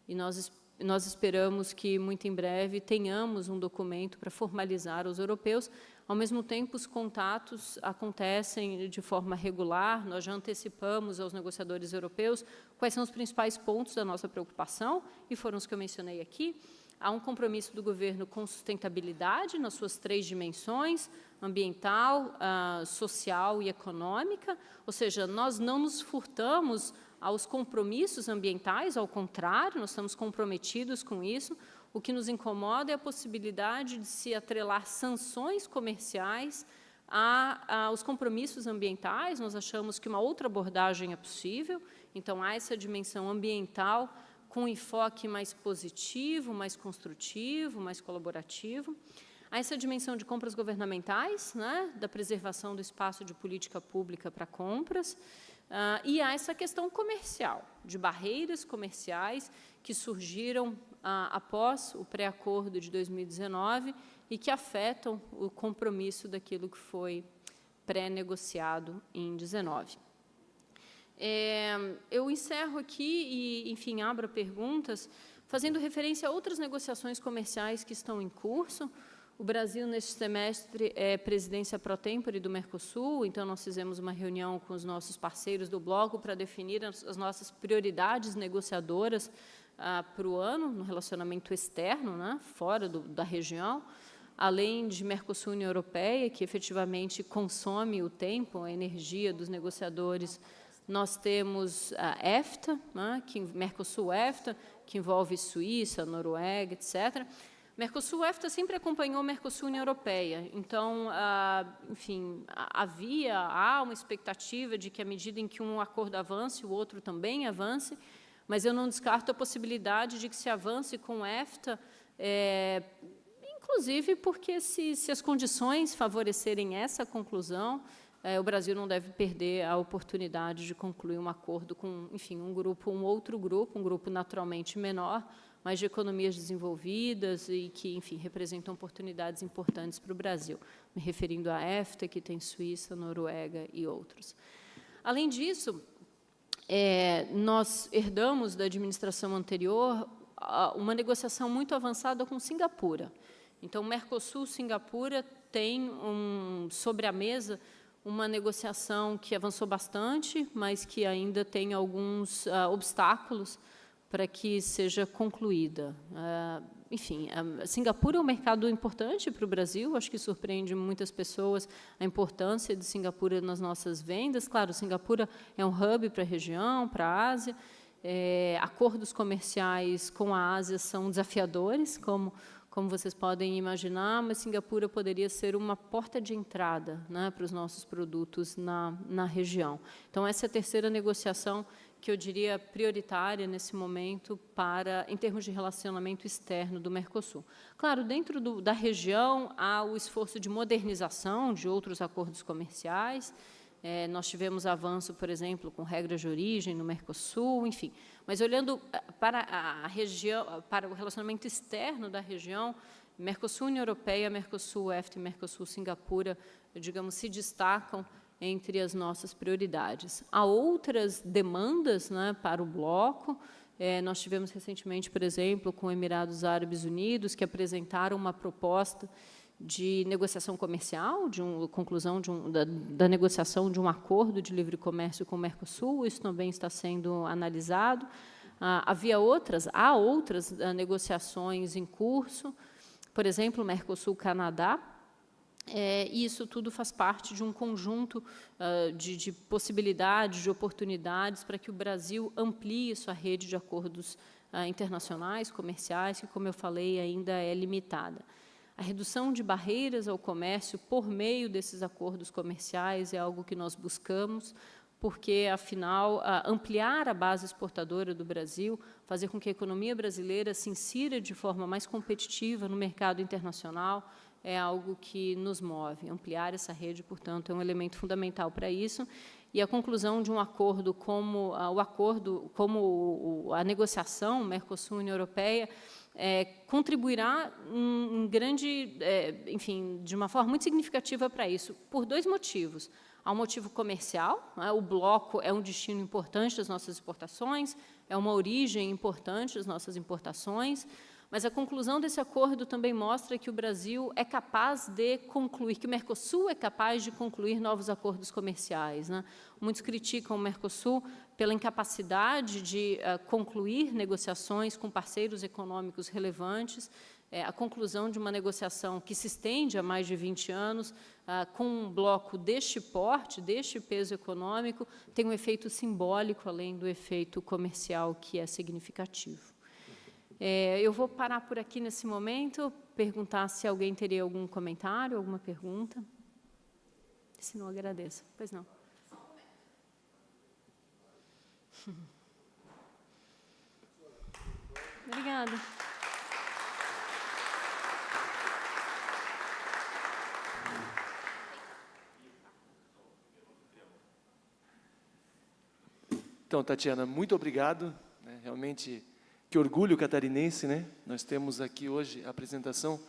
e nós esperamos que, muito em breve, tenhamos um documento para formalizar os europeus. Ao mesmo tempo, os contatos acontecem de forma regular, nós já antecipamos aos negociadores europeus quais são os principais pontos da nossa preocupação, e foram os que eu mencionei aqui. Há um compromisso do governo com sustentabilidade nas suas 3 dimensões, ambiental, social e econômica, ou seja, nós não nos furtamos aos compromissos ambientais, ao contrário, nós estamos comprometidos com isso. O que nos incomoda é a possibilidade de se atrelar sanções comerciais aos compromissos ambientais. Nós achamos que uma outra abordagem é possível, então há essa dimensão ambiental com um enfoque mais positivo, mais construtivo, mais colaborativo. Há essa dimensão de compras governamentais, né, da preservação do espaço de política pública para compras, e há essa questão comercial, de barreiras comerciais que surgiram após o pré-acordo de 2019 e que afetam o compromisso daquilo que foi pré-negociado em 2019. Eu encerro aqui e, enfim, abro perguntas, fazendo referência a outras negociações comerciais que estão em curso. O Brasil, neste semestre, é presidência pro tempore do Mercosul, então nós fizemos uma reunião com os nossos parceiros do bloco para definir as nossas prioridades negociadoras para o ano, no relacionamento externo, né, fora da região, além de Mercosul e União Europeia, que efetivamente consome o tempo, a energia dos negociadores. Nós temos a EFTA, né, Mercosul-EFTA, que envolve Suíça, Noruega, etc. Mercosul-EFTA sempre acompanhou Mercosul-União Europeia. Então, enfim, há uma expectativa de que, à medida em que um acordo avance, o outro também avance, mas eu não descarto a possibilidade de que se avance com o EFTA, inclusive porque, se as condições favorecerem essa conclusão, o Brasil não deve perder a oportunidade de concluir um acordo com, enfim, um outro grupo, um grupo naturalmente menor, mas de economias desenvolvidas e que, enfim, representam oportunidades importantes para o Brasil, me referindo à EFTA, que tem Suíça, Noruega e outros. Além disso, nós herdamos da administração anterior uma negociação muito avançada com Singapura. Então, Mercosul-Singapura tem sobre a mesa uma negociação que avançou bastante, mas que ainda tem alguns obstáculos para que seja concluída. Enfim, Singapura é um mercado importante para o Brasil, acho que surpreende muitas pessoas a importância de Singapura nas nossas vendas. Claro, Singapura é um hub para a região, para a Ásia. Acordos comerciais com a Ásia são desafiadores, como vocês podem imaginar, mas Singapura poderia ser uma porta de entrada, né, para os nossos produtos na região. Então, essa é a terceira negociação que eu diria prioritária nesse momento em termos de relacionamento externo do Mercosul. Claro, dentro da região há o esforço de modernização de outros acordos comerciais. Nós tivemos avanço, por exemplo, com regras de origem no Mercosul, enfim. Mas olhando para a região, para o relacionamento externo da região, Mercosul União Europeia, Mercosul EFTA e Mercosul Singapura, digamos, se destacam entre as nossas prioridades. Há outras demandas, né, para o bloco. Nós tivemos recentemente, por exemplo, com Emirados Árabes Unidos, que apresentaram uma proposta de negociação comercial, conclusão da negociação de um acordo de livre comércio com o Mercosul. Isso também está sendo analisado. Há outras negociações em curso, por exemplo, Mercosul-Canadá, e isso tudo faz parte de um conjunto de possibilidades, de oportunidades para que o Brasil amplie sua rede de acordos internacionais, comerciais, que, como eu falei, ainda é limitada. A redução de barreiras ao comércio por meio desses acordos comerciais é algo que nós buscamos, porque, afinal, ampliar a base exportadora do Brasil, fazer com que a economia brasileira se insira de forma mais competitiva no mercado internacional, é algo que nos move. Ampliar essa rede, portanto, é um elemento fundamental para isso. E a conclusão de um acordo como a negociação Mercosul-União Europeia contribuirá enfim, de uma forma muito significativa para isso, por dois motivos. Há um motivo comercial, né? O bloco é um destino importante das nossas exportações, é uma origem importante das nossas importações, mas a conclusão desse acordo também mostra que o Brasil é capaz de concluir, que o Mercosul é capaz de concluir novos acordos comerciais, né? Muitos criticam o Mercosul pela incapacidade de concluir negociações com parceiros econômicos relevantes. A conclusão de uma negociação que se estende há mais de 20 anos, com um bloco deste porte, deste peso econômico, tem um efeito simbólico, além do efeito comercial, que é significativo. Eu vou parar por aqui nesse momento, perguntar se alguém teria algum comentário, alguma pergunta. Se não, agradeço. Pois não. Obrigada.
Então, Tatiana, muito obrigado. Realmente, que orgulho catarinense, né? Nós temos aqui hoje a apresentação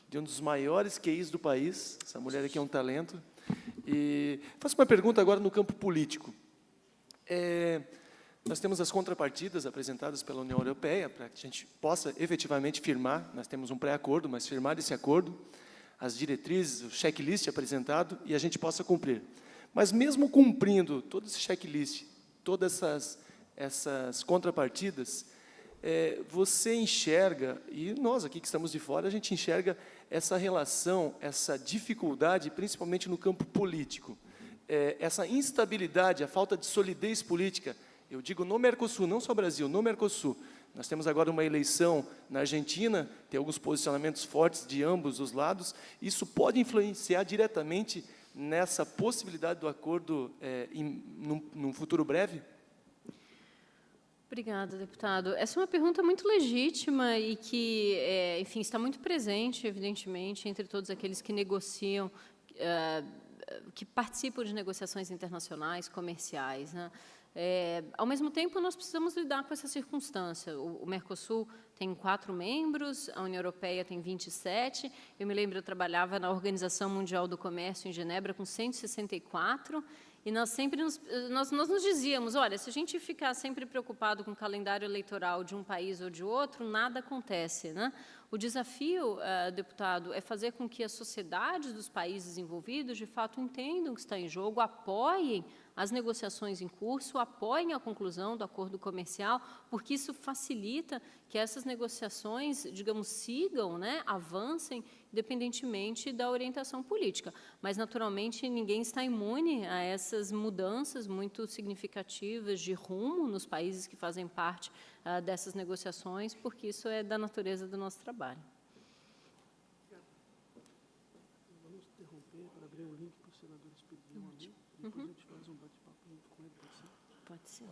de um dos maiores QIs do país. Essa mulher aqui é um talento. E faço uma pergunta agora no campo político. Nós temos as contrapartidas apresentadas pela União Europeia para que a gente possa efetivamente firmar. Nós temos um pré-acordo, mas firmar esse acordo, as diretrizes, o checklist apresentado, e a gente possa cumprir. Mas mesmo cumprindo todo esse checklist, todas essas contrapartidas, você enxerga, e nós aqui que estamos de fora, a gente enxerga essa relação, essa dificuldade, principalmente no campo político, essa instabilidade, a falta de solidez política, eu digo no Mercosul, não só Brasil, no Mercosul. Nós temos agora uma eleição na Argentina, tem alguns posicionamentos fortes de ambos os lados, isso pode influenciar diretamente nessa possibilidade do acordo num futuro breve?
Obrigada, deputado. Essa é uma pergunta muito legítima e que, enfim, está muito presente, evidentemente, entre todos aqueles que negociam que participam de negociações internacionais, comerciais, né? Ao mesmo tempo, nós precisamos lidar com essa circunstância. O Mercosul tem 4 membros, a União Europeia tem 27. Eu me lembro, eu trabalhava na Organização Mundial do Comércio em Genebra com 164, e nós sempre nos dizíamos, olha, se a gente ficar sempre preocupado com o calendário eleitoral de um país ou de outro, nada acontece, né? O desafio, deputado, é fazer com que as sociedades dos países envolvidos, de fato, entendam o que está em jogo, apoiem as negociações em curso, apoiem a conclusão do acordo comercial, porque isso facilita que essas negociações, digamos, sigam, né, avancem, independentemente da orientação política. Mas, naturalmente, ninguém está imune a essas mudanças muito significativas de rumo nos países que fazem parte dessas negociações, porque isso é da natureza do nosso trabalho.
Vamos interromper para abrir o link para o senador Expedião ali. Depois a gente faz um bate-papo junto com ele, pode ser?
Pode ser.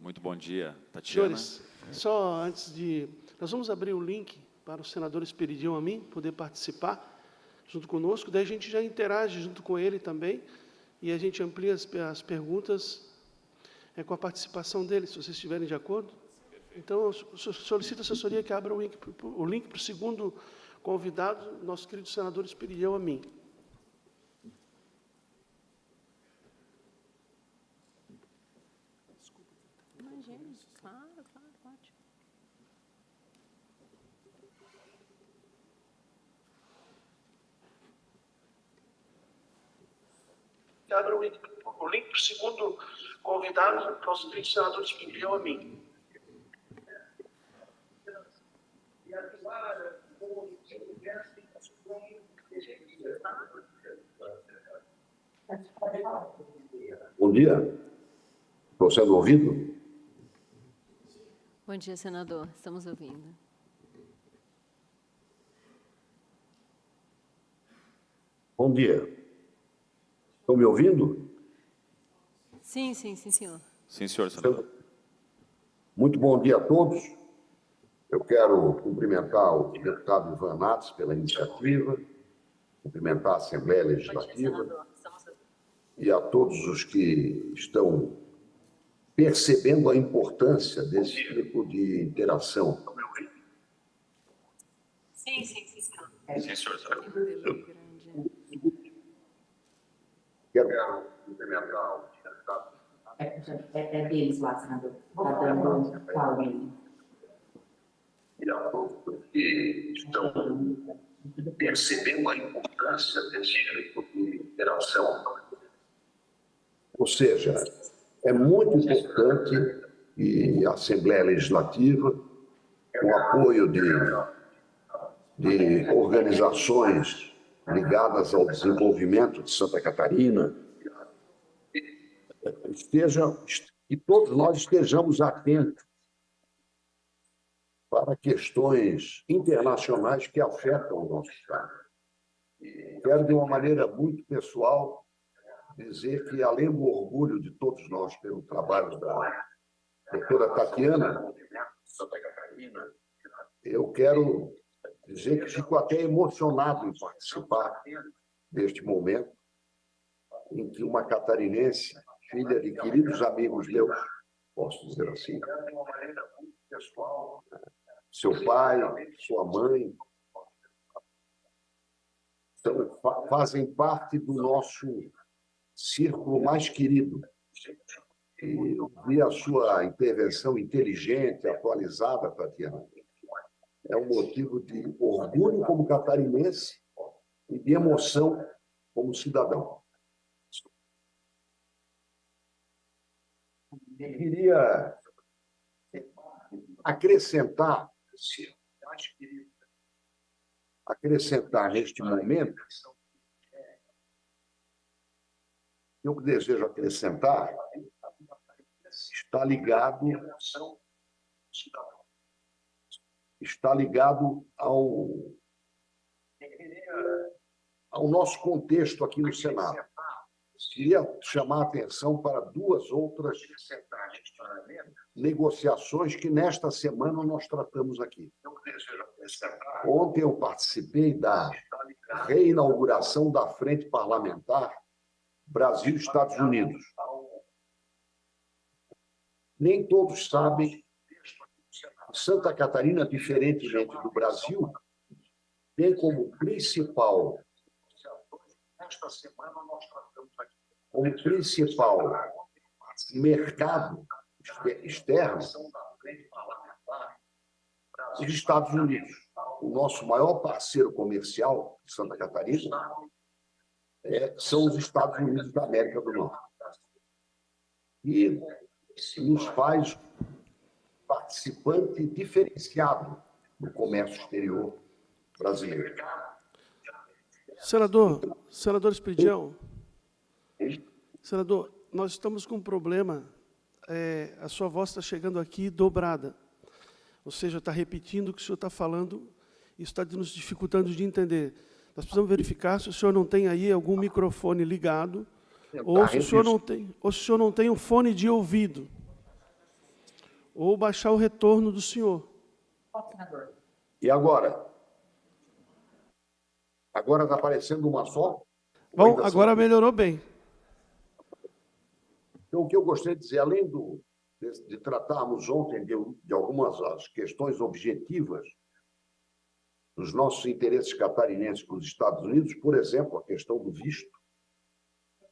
Muito bom dia, Tatiana.
Senhores, só antes de... Nós vamos abrir o link para o senador Expedião a mim poder participar junto conosco, daí a gente já interage junto com ele também, e a gente amplia as perguntas com a participação dele, se vocês estiverem de acordo. Então, eu solicito a assessoria que abra o link para o segundo convidado, nosso querido senador Expedião a mim.
Imagina, claro, ótimo.
Abra o link para o segundo convidado, nosso querido senador Expedião a mim.
Bom dia. Estou sendo ouvido?
Bom dia, senador. Estamos ouvindo.
Bom dia. Estão me ouvindo?
Sim, senhor.
Sim, senhor senador.
Muito bom dia a todos. Eu quero cumprimentar o deputado Ivan Nats pela iniciativa, cumprimentar a Assembleia Legislativa e a todos os que estão percebendo a importância desse tipo de interação. Estão me ouvindo?
Sim, senhor.
Sim, senhor senador.
Quero cumprimentar o deputado.
É deles lá, senador. Está dando calma aí.
E a todos que estão percebendo a importância desse tipo de interação. Ou seja, é muito importante que a Assembleia Legislativa, com o apoio de organizações ligadas ao desenvolvimento de Santa Catarina, que todos nós estejamos atentos para questões internacionais que afetam o nosso Estado. Quero, de uma maneira muito pessoal, dizer que, além do orgulho de todos nós pelo trabalho da doutora Tatiana, eu quero dizer que fico até emocionado em participar deste momento em que uma catarinense, filha de queridos amigos meus, posso dizer assim, seu pai, sua mãe, fazem parte do nosso círculo mais querido. E a sua intervenção inteligente, atualizada, Tatiana, é um motivo de orgulho como catarinense e de emoção como cidadão. Eu queria acrescentar neste momento, eu desejo acrescentar, está ligado ao nosso contexto aqui no Senado. Queria chamar a atenção para duas outras negociações que nesta semana nós tratamos aqui. Ontem eu participei da reinauguração da Frente Parlamentar Brasil-Estados Unidos. Nem todos sabem que Santa Catarina, diferentemente do Brasil, tem como principal mercado externo os Estados Unidos. O nosso maior parceiro comercial de Santa Catarina são os Estados Unidos da América do Norte. E nos faz participante diferenciado do comércio exterior brasileiro.
Senador Esperidião, senador, nós estamos com um problema, a sua voz está chegando aqui dobrada, ou seja, está repetindo o que o senhor está falando, e isso está nos dificultando de entender. Nós precisamos verificar se o senhor não tem aí algum microfone ligado, ou se o senhor não tem um fone de ouvido, ou baixar o retorno do senhor.
E agora? Agora está aparecendo uma só?
Bom, agora melhorou bem.
Então, o que eu gostaria de dizer, além de tratarmos ontem de algumas das questões objetivas dos nossos interesses catarinenses com os Estados Unidos, por exemplo, a questão do visto,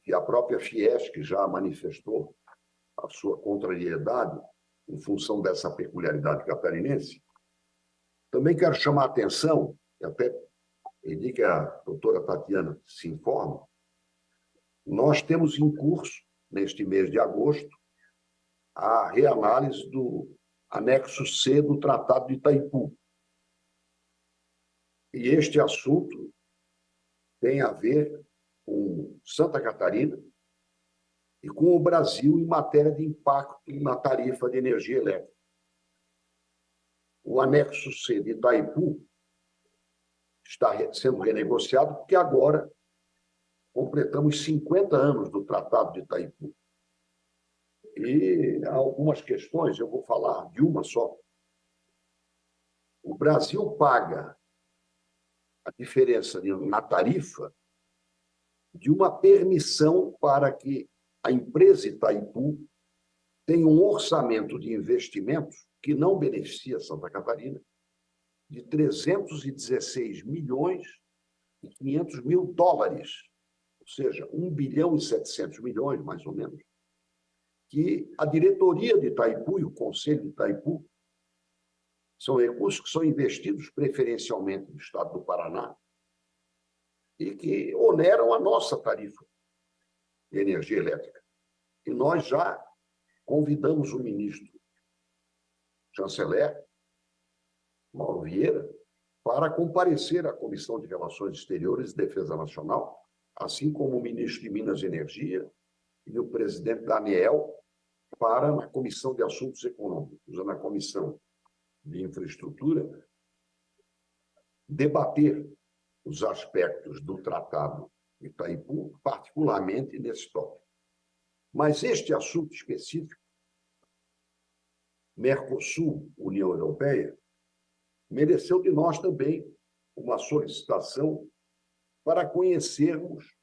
que a própria Fiesc já manifestou a sua contrariedade em função dessa peculiaridade catarinense, também quero chamar a atenção, e até pedir que a doutora Tatiana se informe, nós temos em curso, neste mês de agosto, a reanálise do anexo C do Tratado de Itaipu. E este assunto tem a ver com Santa Catarina e com o Brasil em matéria de impacto na tarifa de energia elétrica. O anexo C de Itaipu está sendo renegociado porque agora completamos 50 anos do Tratado de Itaipu. E há algumas questões, eu vou falar de uma só. O Brasil paga a diferença na tarifa de uma permissão para que a empresa Itaipu tenha um orçamento de investimentos que não beneficia Santa Catarina, de 316 milhões e 500 mil dólares, ou seja, 1 bilhão e 700 milhões, mais ou menos, que a diretoria de Itaipu e o Conselho de Itaipu são recursos que são investidos preferencialmente no estado do Paraná e que oneram a nossa tarifa de energia elétrica. E nós já convidamos o ministro chanceler, Mauro Vieira, para comparecer à Comissão de Relações Exteriores e Defesa Nacional, assim como o ministro de Minas e Energia e o presidente Daniel, para na Comissão de Assuntos Econômicos, na Comissão de Infraestrutura, debater os aspectos do Tratado de Itaipu, particularmente nesse tópico. Mas este assunto específico, Mercosul, União Europeia, mereceu de nós também uma solicitação para conhecermos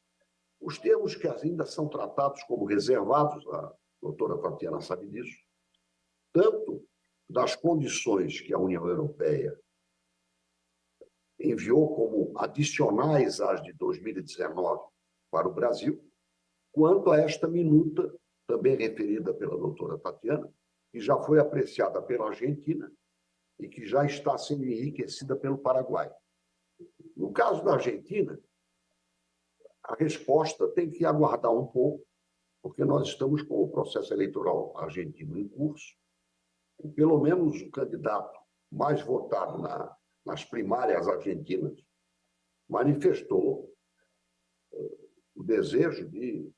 os termos que ainda são tratados como reservados, a doutora Tatiana sabe disso, tanto das condições que a União Europeia enviou como adicionais às de 2019 para o Brasil, quanto a esta minuta, também referida pela doutora Tatiana, que já foi apreciada pela Argentina e que já está sendo enriquecida pelo Paraguai. No caso da Argentina, a resposta tem que aguardar um pouco, porque nós estamos com o processo eleitoral argentino em curso, e pelo menos o candidato mais votado nas primárias argentinas manifestou o desejo de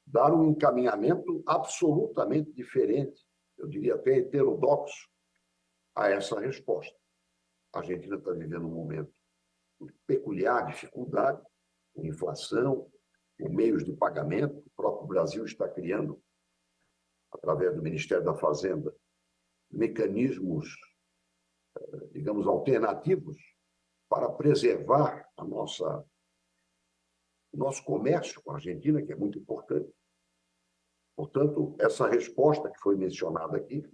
dar um encaminhamento absolutamente diferente, eu diria até heterodoxo, a essa resposta. A Argentina está vivendo um momento de peculiar dificuldade, com inflação, com meios de pagamento. O próprio Brasil está criando, através do Ministério da Fazenda, mecanismos, digamos, alternativos para preservar o nosso comércio com a Argentina, que é muito importante. Portanto, essa resposta que foi mencionada aqui,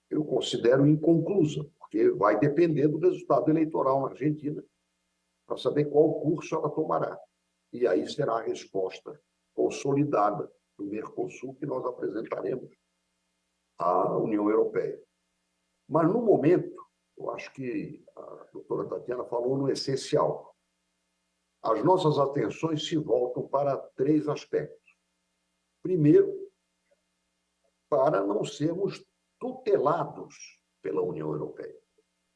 eu considero inconclusa, porque vai depender do resultado eleitoral na Argentina para saber qual curso ela tomará. E aí será a resposta consolidada do Mercosul que nós apresentaremos à União Europeia. Mas, no momento, eu acho que a doutora Tatiana falou no essencial. As nossas atenções se voltam para 3 aspectos. Primeiro, para não sermos tutelados pela União Europeia.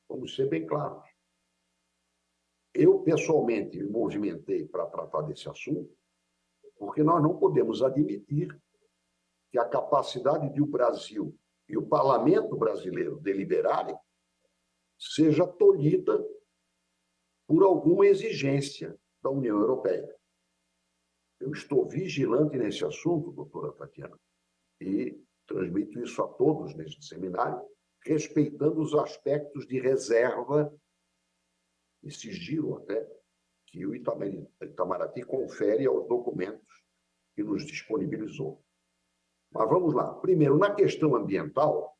Vamos ser bem claros. Eu, pessoalmente, me movimentei para tratar desse assunto, porque nós não podemos admitir que a capacidade de o Brasil e o parlamento brasileiro deliberarem seja tolhida por alguma exigência da União Europeia. Eu estou vigilante nesse assunto, doutora Tatiana, e transmito isso a todos neste seminário, respeitando os aspectos de reserva e sigilo até que o Itamaraty confere aos documentos que nos disponibilizou. Mas vamos lá. Primeiro, na questão ambiental,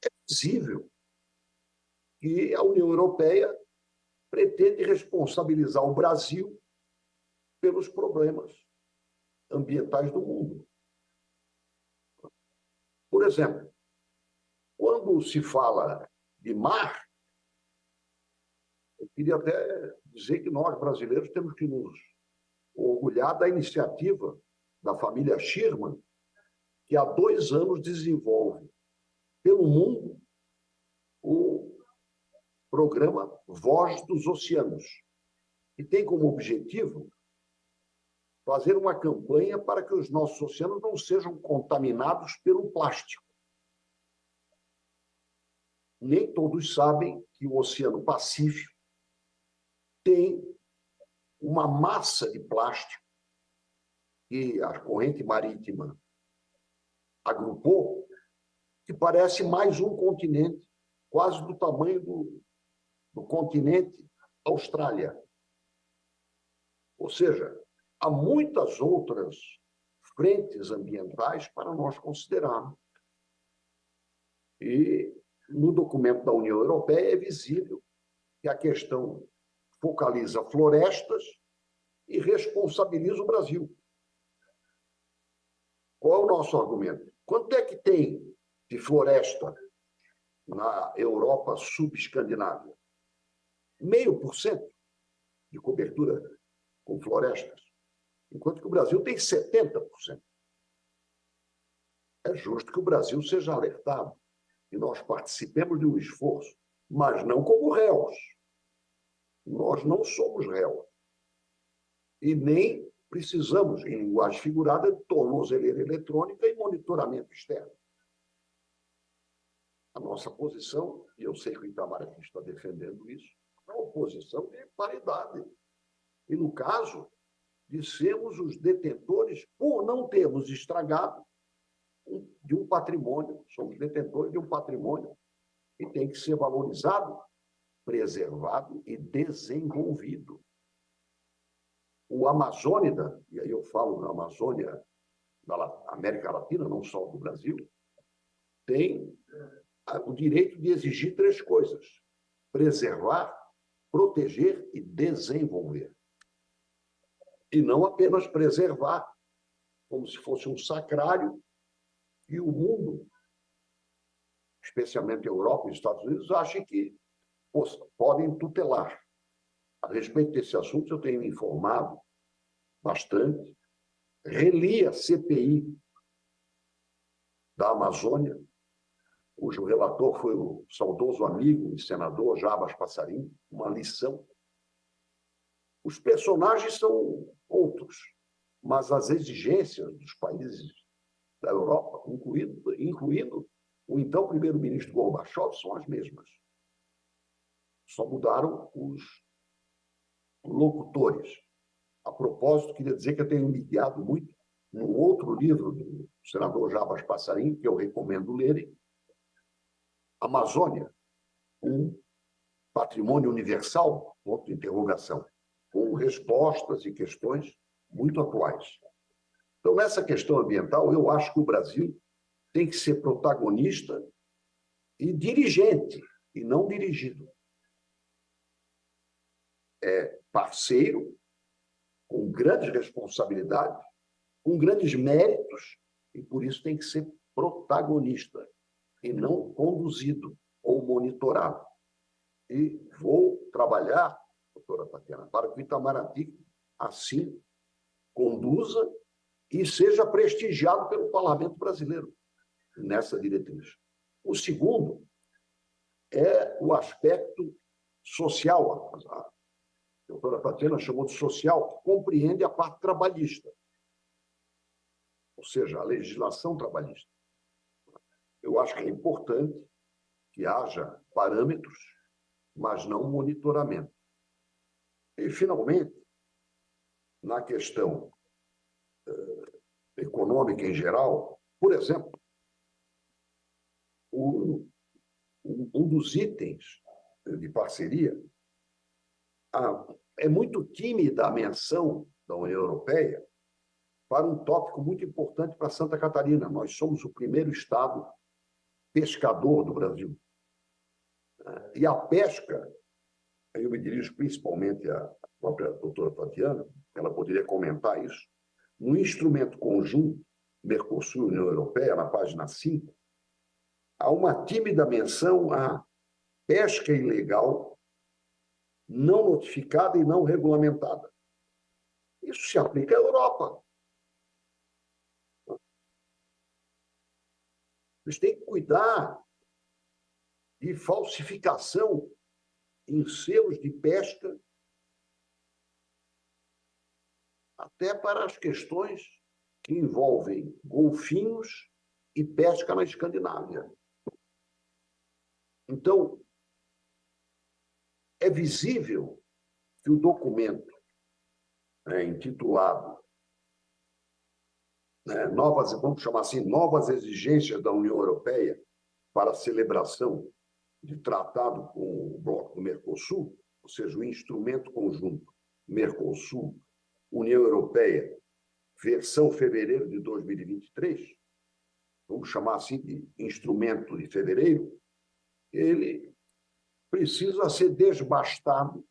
é visível que a União Europeia pretende responsabilizar o Brasil pelos problemas ambientais do mundo. Por exemplo, quando se fala de mar, eu queria até dizer que nós, brasileiros, temos que nos orgulhar da iniciativa da família Sherman, que há 2 anos desenvolve pelo mundo o programa Voz dos Oceanos, que tem como objetivo fazer uma campanha para que os nossos oceanos não sejam contaminados pelo plástico. Nem todos sabem que o Oceano Pacífico tem uma massa de plástico que a corrente marítima agrupou, que parece mais um continente, quase do tamanho do continente Austrália. Ou seja, há muitas outras frentes ambientais para nós considerarmos. E no documento da União Europeia é visível que a questão focaliza florestas e responsabiliza o Brasil. Qual é o nosso argumento? Quanto é que tem de floresta na Europa subescandinávia? 0,5% de cobertura com florestas, enquanto que o Brasil tem 70%. É justo que o Brasil seja alertado e nós participemos de um esforço, mas não como réus. Nós não somos réus. E nem precisamos, em linguagem figurada, de tornozeleira eletrônica e monitoramento externo. A nossa posição, e eu sei que o Itamaraty está defendendo isso, é uma posição de paridade. E, no caso, de sermos os detentores, por não termos estragado de um patrimônio, somos detentores de um patrimônio que tem que ser valorizado, preservado e desenvolvido. O Amazônida, e aí eu falo da Amazônia da América Latina, não só do Brasil, tem o direito de exigir 3 coisas: preservar, proteger e desenvolver. E não apenas preservar, como se fosse um sacrário, e o mundo, especialmente a Europa e os Estados Unidos, acham que podem tutelar. A respeito desse assunto, eu tenho informado bastante. Reli a CPI da Amazônia, cujo relator foi o saudoso amigo e senador Jabas Passarinho, uma lição. Os personagens são outros, mas as exigências dos países da Europa, incluindo o então primeiro-ministro Gorbachev, são as mesmas. Só mudaram os locutores. A propósito, queria dizer que eu tenho me guiado muito num outro livro do senador Jabas Passarinho, que eu recomendo lerem, Amazônia, patrimônio universal? Ponto de interrogação. Com respostas e questões muito atuais. Então, nessa questão ambiental, eu acho que o Brasil tem que ser protagonista e dirigente, e não dirigido. É parceiro, com grandes responsabilidades, com grandes méritos, e por isso tem que ser protagonista, e não conduzido ou monitorado. E vou trabalhar, doutora Tatiana, para que o Itamaraty, assim, conduza e seja prestigiado pelo Parlamento brasileiro nessa diretriz. O segundo é o aspecto social. A doutora Tatiana chamou de social, que compreende a parte trabalhista, ou seja, a legislação trabalhista. Eu acho que é importante que haja parâmetros, mas não monitoramento. E, finalmente, na questão econômica em geral, por exemplo, um dos itens de parceria é muito tímida a menção da União Europeia para um tópico muito importante para Santa Catarina. Nós somos o primeiro estado pescador do Brasil. E a pesca, eu me dirijo principalmente à própria doutora Tatiana, ela poderia comentar isso, no instrumento conjunto Mercosul e União Europeia, na página 5, há uma tímida menção à pesca ilegal não notificada e não regulamentada. Isso se aplica à Europa. Eles têm que cuidar de falsificação em selos de pesca, até para as questões que envolvem golfinhos e pesca na Escandinávia. Então, é visível que o documento intitulado vamos chamar assim, novas exigências da União Europeia para a celebração de tratado com o bloco do Mercosul, ou seja, o instrumento conjunto Mercosul, União Europeia, versão fevereiro de 2023, vamos chamar assim de instrumento de fevereiro, ele precisa ser desbastado,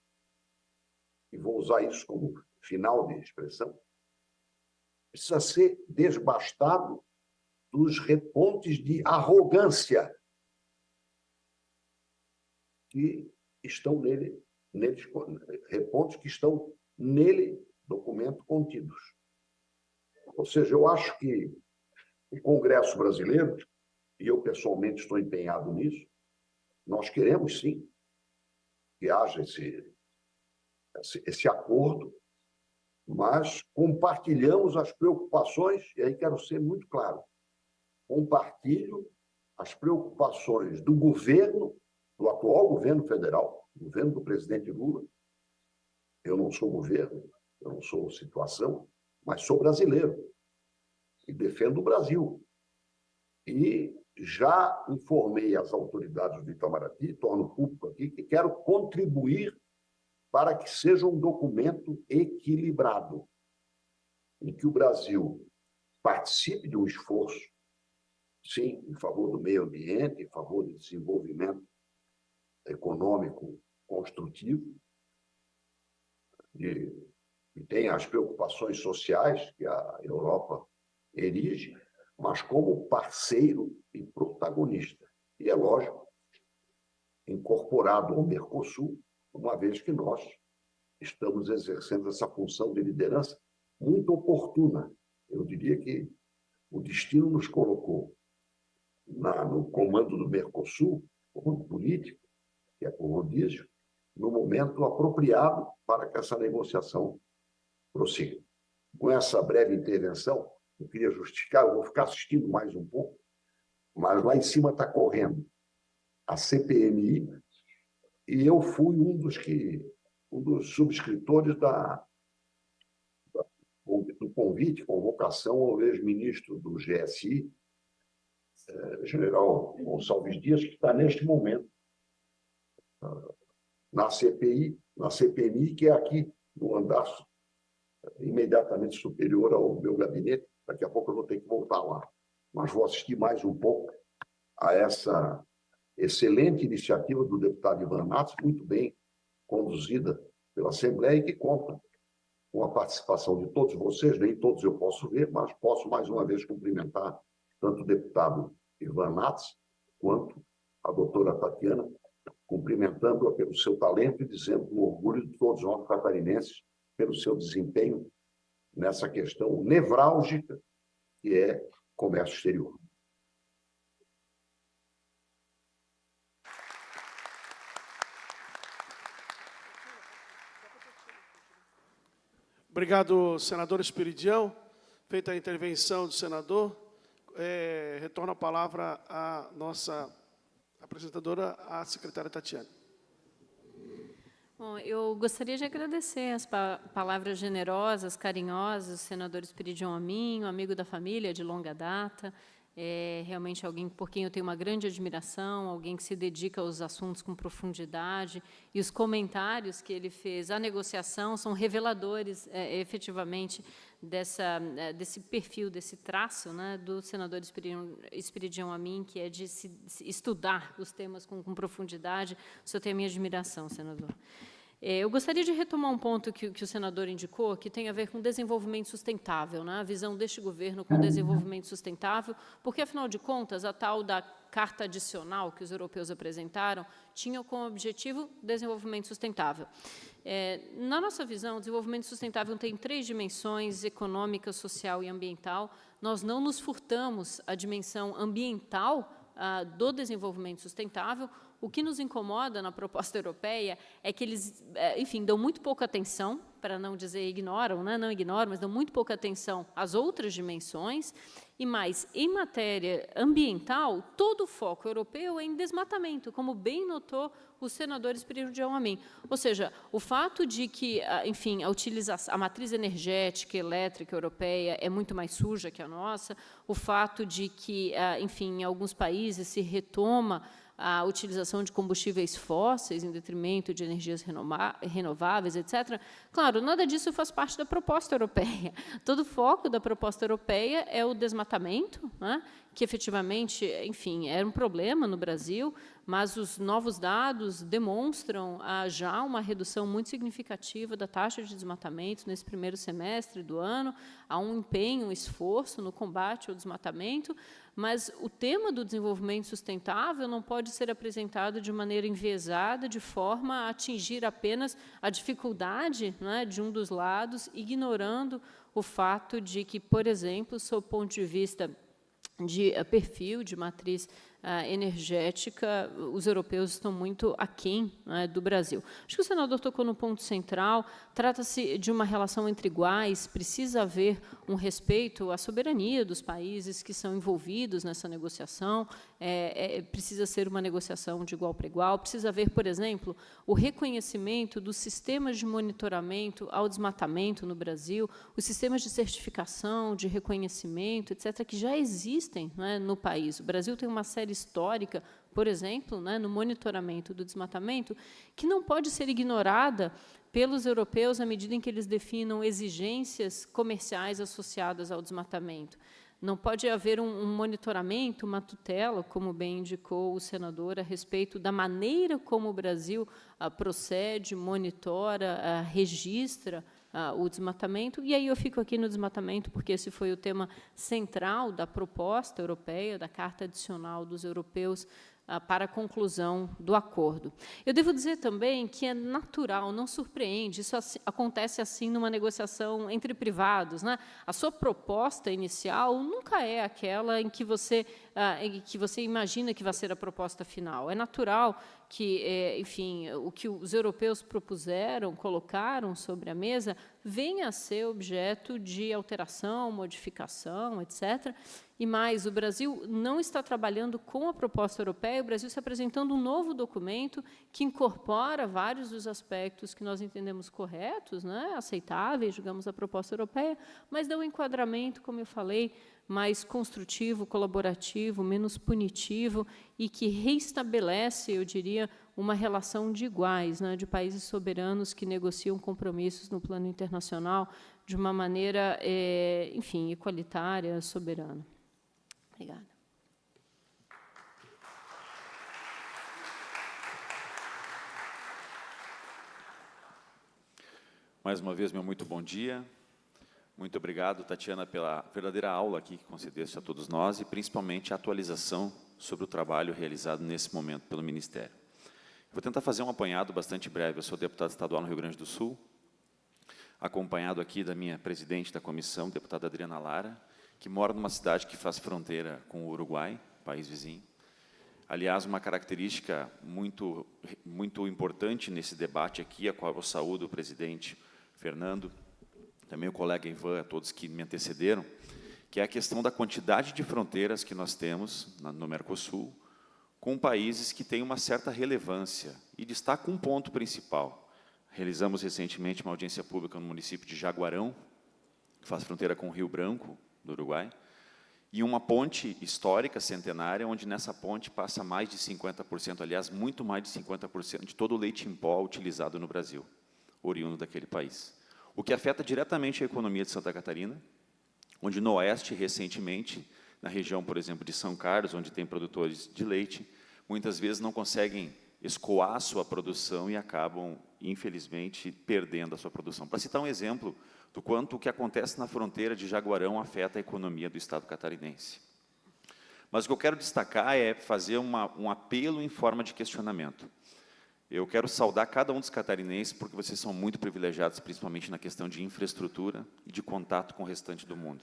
e vou usar isso como final de expressão, precisa ser desbastado dos repontes de arrogância que estão repontes que estão nele, documento, contidos. Ou seja, eu acho que o Congresso brasileiro, e eu pessoalmente estou empenhado nisso, nós queremos, sim, que haja esse acordo, mas compartilhamos as preocupações, e aí quero ser muito claro, compartilho as preocupações do governo, do atual governo federal, governo do presidente Lula. Eu não sou governo, eu não sou situação, mas sou brasileiro e defendo o Brasil. E já informei as autoridades do Itamaraty, torno público aqui, que quero contribuir para que seja um documento equilibrado, em que o Brasil participe de um esforço, sim, em favor do meio ambiente, em favor do desenvolvimento econômico construtivo, e tem as preocupações sociais que a Europa erige, mas como parceiro e protagonista. E é lógico, incorporado ao Mercosul, uma vez que nós estamos exercendo essa função de liderança muito oportuna. Eu diria que o destino nos colocou no comando do Mercosul, comando político, que é por rodízio, no momento apropriado para que essa negociação prossiga. Com essa breve intervenção, eu queria justificar, eu vou ficar assistindo mais um pouco, mas lá em cima está correndo a CPMI, e eu fui um dos subscritores do convite, convocação ao ex-ministro do GSI, general Gonçalves Dias, que está neste momento na CPMI, que é aqui no andar imediatamente superior ao meu gabinete. Daqui a pouco eu vou ter que voltar lá. Mas vou assistir mais um pouco a essa excelente iniciativa do deputado Ivan Nats, muito bem conduzida pela Assembleia, e que conta com a participação de todos vocês. Nem todos eu posso ver, mas posso mais uma vez cumprimentar tanto o deputado Ivan Nats quanto a doutora Tatiana, cumprimentando-a pelo seu talento e dizendo com orgulho de todos nós catarinenses pelo seu desempenho nessa questão nevrálgica que é comércio exterior.
Obrigado, senador Esperidião. Feita a intervenção do senador, retorno a palavra à nossa apresentadora, a secretária Tatiana.
Bom, eu gostaria de agradecer as palavras generosas, carinhosas do senador Esperidião Amin, um amigo da família de longa data, realmente alguém por quem eu tenho uma grande admiração, alguém que se dedica aos assuntos com profundidade, e os comentários que ele fez à negociação são reveladores, efetivamente, desse perfil, desse traço, né, do senador Esperidião Amin, que é de se estudar os temas com profundidade. O senhor tem a minha admiração, senador. Eu gostaria de retomar um ponto que o senador indicou, que tem a ver com desenvolvimento sustentável, né? A visão deste governo com desenvolvimento sustentável, porque, afinal de contas, a tal da carta adicional que os europeus apresentaram tinha como objetivo desenvolvimento sustentável. Na nossa visão, o desenvolvimento sustentável tem 3 dimensões: econômica, social e ambiental. Nós não nos furtamos a dimensão ambiental do desenvolvimento sustentável. O que nos incomoda na proposta europeia é que eles, enfim, dão muito pouca atenção, para não dizer ignoram, né? Não ignoram, mas dão muito pouca atenção às outras dimensões. E mais, em matéria ambiental, todo o foco europeu é em desmatamento, como bem notou o senador Esperidião Amin. Ou seja, o fato de que, enfim, a matriz energética e elétrica europeia é muito mais suja que a nossa, o fato de que, enfim, em alguns países se retoma a utilização de combustíveis fósseis em detrimento de energias renováveis, etc. Claro, nada disso faz parte da proposta europeia. Todo o foco da proposta europeia é o desmatamento, né, que efetivamente, enfim, era um problema no Brasil, mas os novos dados demonstram já uma redução muito significativa da taxa de desmatamento nesse primeiro semestre do ano. Há um empenho, um esforço no combate ao desmatamento, mas o tema do desenvolvimento sustentável não pode ser apresentado de maneira enviesada, de forma a atingir apenas a dificuldade, né, de um dos lados, ignorando o fato de que, por exemplo, sob o ponto de vista de perfil, de matriz energética, os europeus estão muito aquém, né, do Brasil. Acho que o senador tocou no ponto central. Trata-se de uma relação entre iguais, precisa haver um respeito à soberania dos países que são envolvidos nessa negociação, precisa ser uma negociação de igual para igual, precisa haver, por exemplo, o reconhecimento dos sistemas de monitoramento ao desmatamento no Brasil, os sistemas de certificação, de reconhecimento, etc., que já existem, né, no país. O Brasil tem uma série histórica, por exemplo, né, no monitoramento do desmatamento, que não pode ser ignorada pelos europeus à medida em que eles definam exigências comerciais associadas ao desmatamento. Não pode haver um monitoramento, uma tutela, como bem indicou o senador, a respeito da maneira como o Brasil procede, monitora, registra o desmatamento. E aí eu fico aqui no desmatamento, porque esse foi o tema central da proposta europeia, da Carta Adicional dos Europeus, para a conclusão do acordo. Eu devo dizer também que é natural, não surpreende, isso acontece assim numa negociação entre privados, né? A sua proposta inicial nunca é aquela em que você imagina que vai ser a proposta final. É natural que, enfim, o que os europeus propuseram, colocaram sobre a mesa, venha a ser objeto de alteração, modificação, etc. E mais, o Brasil não está trabalhando com a proposta europeia, o Brasil está apresentando um novo documento que incorpora vários dos aspectos que nós entendemos corretos, né, aceitáveis, digamos, da proposta europeia, mas dá um enquadramento, como eu falei, mais construtivo, colaborativo, menos punitivo e que reestabelece, eu diria, uma relação de iguais, né, de países soberanos que negociam compromissos no plano internacional de uma maneira, enfim, igualitária, soberana. Obrigada.
Mais uma vez, meu muito bom dia. Muito obrigado, Tatiana, pela verdadeira aula aqui que concedeste a todos nós e, principalmente, a atualização sobre o trabalho realizado nesse momento pelo Ministério. Vou tentar fazer um apanhado bastante breve. Eu sou deputado estadual no Rio Grande do Sul, acompanhado aqui da minha presidente da comissão, deputada Adriana Lara, que mora numa cidade que faz fronteira com o Uruguai, país vizinho. Aliás, uma característica muito importante nesse debate aqui, a qual eu saúdo o presidente Fernando, também o colega Ivan, a todos que me antecederam, que é a questão da quantidade de fronteiras que nós temos no Mercosul, com países que têm uma certa relevância. E destaca um ponto principal. Realizamos recentemente uma audiência pública no município de Jaguarão, que faz fronteira com o Rio Branco, do Uruguai, e uma ponte histórica, centenária, onde nessa ponte passa mais de 50%, aliás, muito mais de 50% de todo o leite em pó utilizado no Brasil, oriundo daquele país. O que afeta diretamente a economia de Santa Catarina, onde no oeste, recentemente, na região, por exemplo, de São Carlos, onde tem produtores de leite, muitas vezes não conseguem escoar a sua produção e acabam, infelizmente, perdendo a sua produção. Para citar um exemplo do quanto o que acontece na fronteira de Jaguarão afeta a economia do Estado catarinense. Mas o que eu quero destacar é fazer um apelo em forma de questionamento. Eu quero saudar cada um dos catarinenses, porque vocês são muito privilegiados, principalmente na questão de infraestrutura e de contato com o restante do mundo.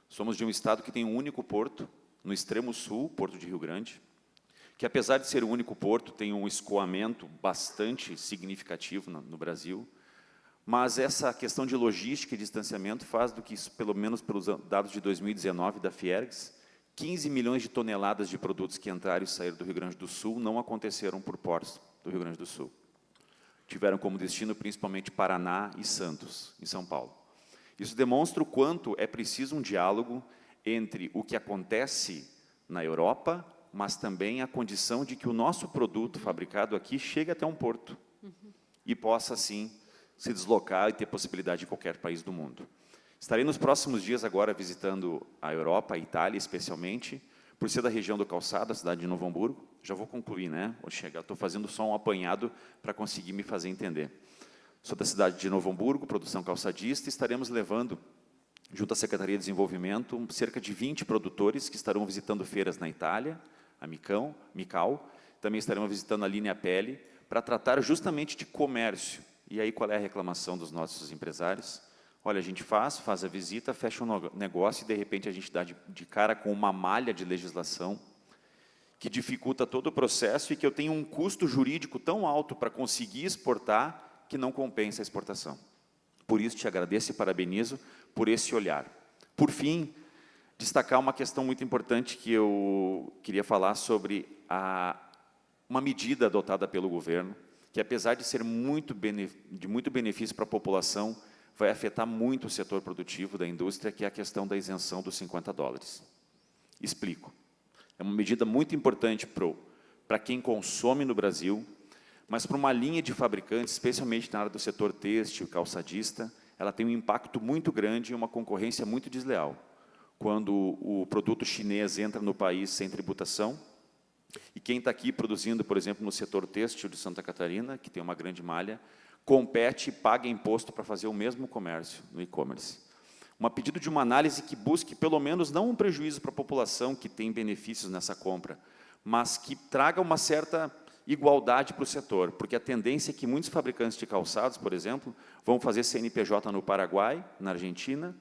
Somos de um estado que tem um único porto, no extremo sul, Porto de Rio Grande, que, apesar de ser o único porto, tem um escoamento bastante significativo no Brasil, mas essa questão de logística e distanciamento faz do que, pelo menos pelos dados de 2019 da Fiergs, 15 milhões de toneladas de produtos que entraram e saíram do Rio Grande do Sul não aconteceram por portos do Rio Grande do Sul. Tiveram como destino principalmente Paraná e Santos, em São Paulo. Isso demonstra o quanto é preciso um diálogo entre o que acontece na Europa, mas também a condição de que o nosso produto fabricado aqui chegue até um porto e possa, assim, se deslocar e ter possibilidade em qualquer país do mundo. Estarei nos próximos dias agora visitando a Europa, a Itália especialmente, por ser da região do Calçado, a cidade de Novo Hamburgo. Já vou concluir, né? Vou chegar, estou fazendo só um apanhado para conseguir me fazer entender. Sou da cidade de Novo Hamburgo, produção calçadista, e estaremos levando, junto à Secretaria de Desenvolvimento, cerca de 20 produtores que estarão visitando feiras na Itália, a Mical, também estaremos visitando a Linea Pelle, para tratar justamente de comércio. E aí, qual é a reclamação dos nossos empresários? Olha, a gente faz a visita, fecha um negócio e, de repente, a gente dá de cara com uma malha de legislação que dificulta todo o processo e que eu tenho um custo jurídico tão alto para conseguir exportar que não compensa a exportação. Por isso, te agradeço e parabenizo por esse olhar. Por fim, destacar uma questão muito importante que eu queria falar sobre uma medida adotada pelo governo, que, apesar de ser de muito benefício para a população, vai afetar muito o setor produtivo da indústria, que é a questão da isenção dos $50. Explico. É uma medida muito importante para quem consome no Brasil, mas para uma linha de fabricantes, especialmente na área do setor têxtil e calçadista, ela tem um impacto muito grande e uma concorrência muito desleal. Quando o produto chinês entra no país sem tributação, e quem está aqui produzindo, por exemplo, no setor têxtil de Santa Catarina, que tem uma grande malha, compete e paga imposto para fazer o mesmo comércio no e-commerce. Um pedido de uma análise que busque, pelo menos, não um prejuízo para a população que tem benefícios nessa compra, mas que traga uma certa igualdade para o setor, porque a tendência é que muitos fabricantes de calçados, por exemplo, vão fazer CNPJ no Paraguai, na Argentina,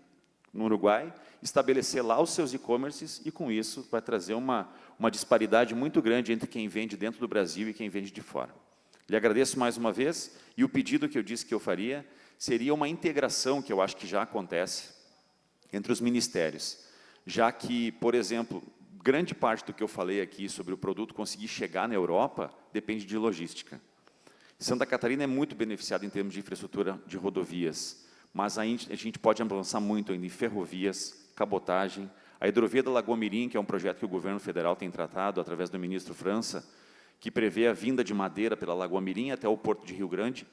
no Uruguai, estabelecer lá os seus e-commerces e, com isso, vai trazer uma disparidade muito grande entre quem vende dentro do Brasil e quem vende de fora. Lhe agradeço mais uma vez, e o pedido que eu disse que eu faria seria uma integração, que eu acho que já acontece, entre os ministérios, já que, por exemplo, grande parte do que eu falei aqui sobre o produto conseguir chegar na Europa depende de logística. Santa Catarina é muito beneficiada em termos de infraestrutura de rodovias, mas a gente pode avançar muito ainda em ferrovias, cabotagem, A hidrovia da Lagoa Mirim, que é um projeto que o governo federal tem tratado através do ministro França, que prevê a vinda de madeira pela Lagoa Mirim até o Porto de Rio Grande,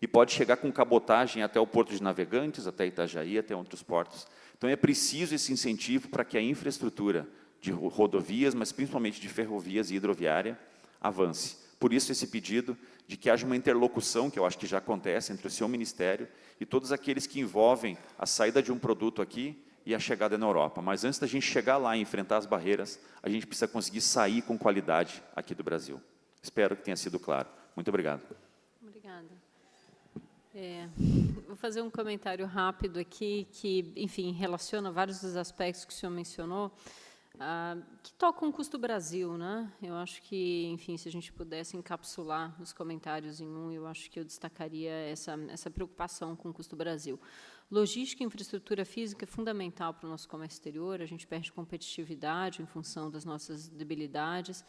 e pode chegar com cabotagem até o Porto de Navegantes, até Itajaí, até outros portos. Então, é preciso esse incentivo para que a infraestrutura de rodovias, mas principalmente de ferrovias e hidroviária, avance. Por isso, esse pedido de que haja uma interlocução, que eu acho que já acontece, entre o seu ministério e todos aqueles que envolvem a saída de um produto aqui e a chegada na Europa. Mas antes da gente chegar lá e enfrentar as barreiras, a gente precisa conseguir sair com qualidade aqui do Brasil. Espero que tenha sido claro. Muito obrigado.
Obrigada. Vou fazer um comentário rápido aqui, que, enfim, relaciona vários dos aspectos que o senhor mencionou, que tocam o custo Brasil, né? Eu acho que, enfim, se a gente pudesse encapsular os comentários em um, eu acho que eu destacaria essa preocupação com o custo Brasil. Logística e infraestrutura física é fundamental para o nosso comércio exterior, a gente perde competitividade em função das nossas debilidades,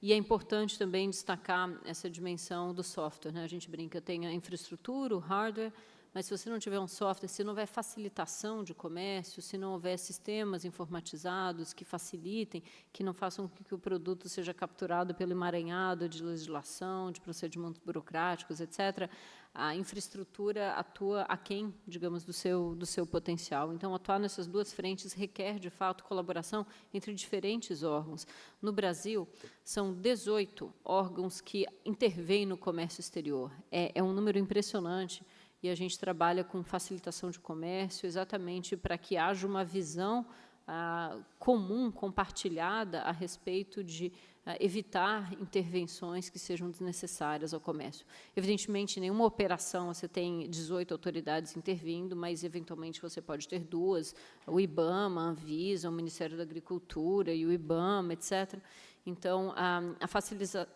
e é importante também destacar essa dimensão do software, né? A gente brinca, tem a infraestrutura, o hardware, mas se você não tiver um software, se não houver facilitação de comércio, se não houver sistemas informatizados que facilitem, que não façam com que o produto seja capturado pelo emaranhado de legislação, de procedimentos burocráticos, etc., a infraestrutura atua aquém, digamos, do seu potencial. Então, atuar nessas duas frentes requer, de fato, colaboração entre diferentes órgãos. No Brasil, são 18 órgãos que intervêm no comércio exterior. É um número impressionante, e a gente trabalha com facilitação de comércio exatamente para que haja uma visão comum, compartilhada, a respeito de evitar intervenções que sejam desnecessárias ao comércio. Evidentemente, em nenhuma operação você tem 18 autoridades intervindo, mas, eventualmente, você pode ter duas, o IBAMA, a Anvisa, o Ministério da Agricultura e o IBAMA, etc. Então, a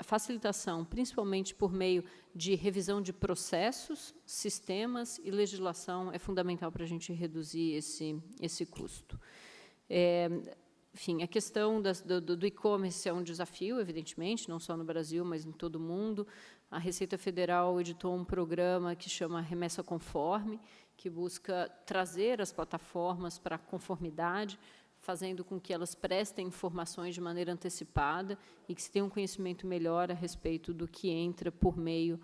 facilitação, principalmente por meio de revisão de processos, sistemas e legislação, é fundamental para a gente reduzir esse custo. Enfim, a questão do e-commerce é um desafio, evidentemente, não só no Brasil, mas em todo o mundo. A Receita Federal editou um programa que chama Remessa Conforme, que busca trazer as plataformas para a conformidade, fazendo com que elas prestem informações de maneira antecipada e que se tenha um conhecimento melhor a respeito do que entra por meio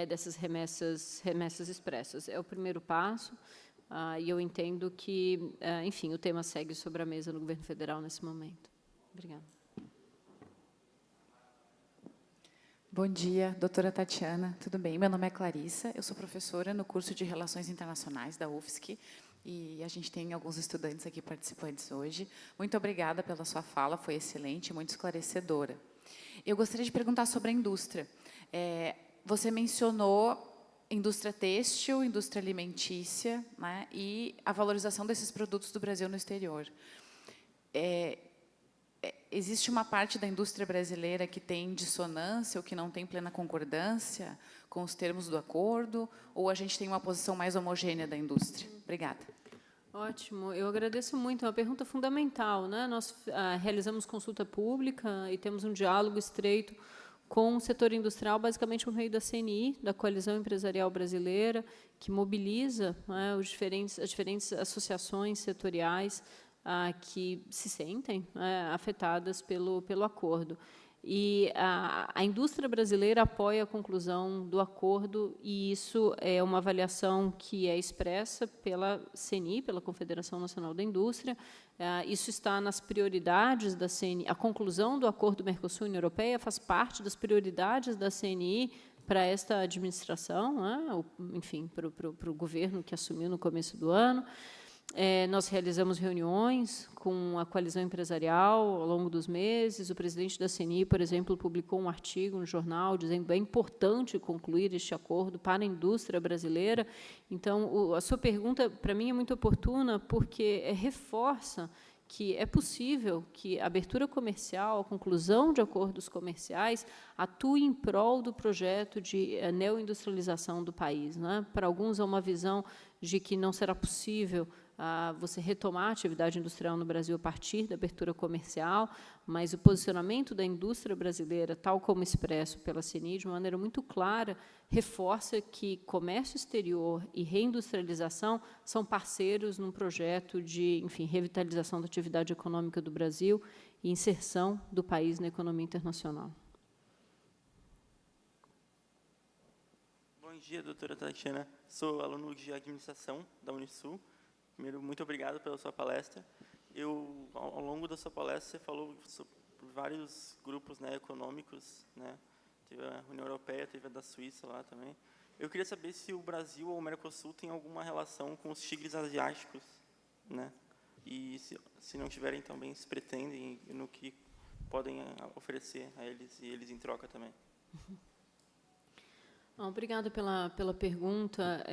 dessas remessas expressas. É o primeiro passo, e eu entendo que, enfim, o tema segue sobre a mesa no governo federal nesse momento. Obrigada.
Bom dia, doutora Tatiana, tudo bem? Meu nome é Clarissa, eu sou professora no curso de Relações Internacionais da UFSC, e a gente tem alguns estudantes aqui participantes hoje. Muito obrigada pela sua fala, foi excelente, muito esclarecedora. Eu gostaria de perguntar sobre a indústria. Você mencionou indústria têxtil, indústria alimentícia, né, e a valorização desses produtos do Brasil no exterior. Existe uma parte da indústria brasileira que tem dissonância ou que não tem plena concordância com os termos do acordo, ou a gente tem uma posição mais homogênea da indústria? Obrigada.
Ótimo, eu agradeço muito, é uma pergunta fundamental, né? Nós realizamos consulta pública e temos um diálogo estreito com o setor industrial, basicamente por meio da CNI, da Coalizão Empresarial Brasileira, que mobiliza, né, as diferentes associações setoriais que se sentem afetadas pelo acordo. E a indústria brasileira apoia a conclusão do acordo, e isso é uma avaliação que é expressa pela CNI, pela Confederação Nacional da Indústria. Isso está nas prioridades da CNI. A conclusão do acordo Mercosul-União Europeia faz parte das prioridades da CNI para esta administração, né? Enfim, para o governo que assumiu no começo do ano. Nós realizamos reuniões com a coalizão empresarial ao longo dos meses. O presidente da CNI, por exemplo, publicou um artigo no jornal dizendo que é importante concluir este acordo para a indústria brasileira. Então, a sua pergunta, para mim, é muito oportuna, porque reforça que é possível que a abertura comercial, a conclusão de acordos comerciais, atue em prol do projeto de neoindustrialização do país, né? Para alguns, há uma visão de que não será possível você retomar a atividade industrial no Brasil a partir da abertura comercial, mas o posicionamento da indústria brasileira, tal como expresso pela CNI, de uma maneira muito clara, reforça que comércio exterior e reindustrialização são parceiros num projeto de, enfim, revitalização da atividade econômica do Brasil e inserção do país na economia internacional.
Bom dia, doutora Tatiana. Sou aluno de administração da Unisul. Primeiro, muito obrigado pela sua palestra. Ao longo da sua palestra, você falou sobre vários grupos, né, econômicos, né? Teve a União Europeia, teve a da Suíça lá também. Eu queria saber se o Brasil ou o Mercosul tem alguma relação com os tigres asiáticos, né? E se não tiverem também, se pretendem no que podem oferecer a eles e eles em troca também.
Obrigada pela pergunta.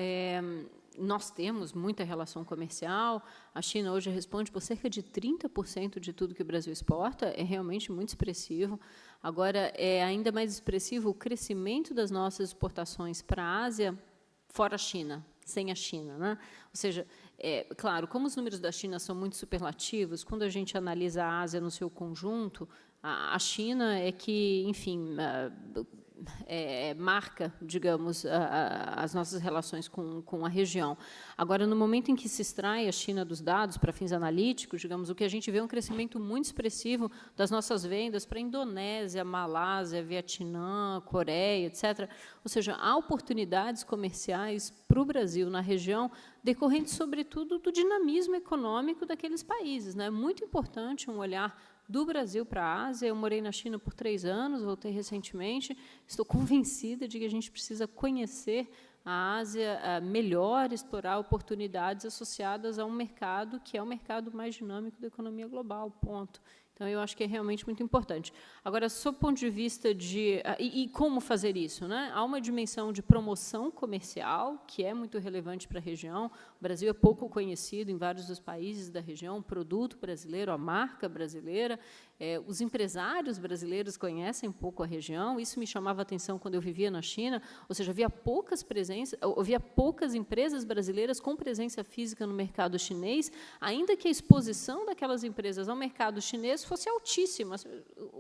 Nós temos muita relação comercial. A China hoje responde por cerca de 30% de tudo que o Brasil exporta. É realmente muito expressivo. Agora, é ainda mais expressivo o crescimento das nossas exportações para a Ásia, fora a China, sem a China, né? Ou seja, claro, como os números da China são muito superlativos, quando a gente analisa a Ásia no seu conjunto, a China é que, enfim, marca, digamos, as nossas relações com a região. Agora, no momento em que se extrai a China dos dados para fins analíticos, digamos, o que a gente vê é um crescimento muito expressivo das nossas vendas para a Indonésia, Malásia, Vietnã, Coreia, etc. Ou seja, há oportunidades comerciais para o Brasil na região, decorrentes, sobretudo, do dinamismo econômico daqueles países, né? É muito importante um olhar do Brasil para a Ásia. Eu morei na China por 3 anos, voltei recentemente. Estou convencida de que a gente precisa conhecer a Ásia melhor, explorar oportunidades associadas a um mercado que é o mercado mais dinâmico da economia global, ponto. Então, eu acho que é realmente muito importante. Agora, sob o ponto de vista de... E como fazer isso, né? Há uma dimensão de promoção comercial, que é muito relevante para a região. O Brasil é pouco conhecido em vários dos países da região, o produto brasileiro, a marca brasileira. Os empresários brasileiros conhecem pouco a região. Isso me chamava a atenção quando eu vivia na China. Ou seja, havia poucas empresas brasileiras com presença física no mercado chinês, ainda que a exposição daquelas empresas ao mercado chinês fosse altíssima.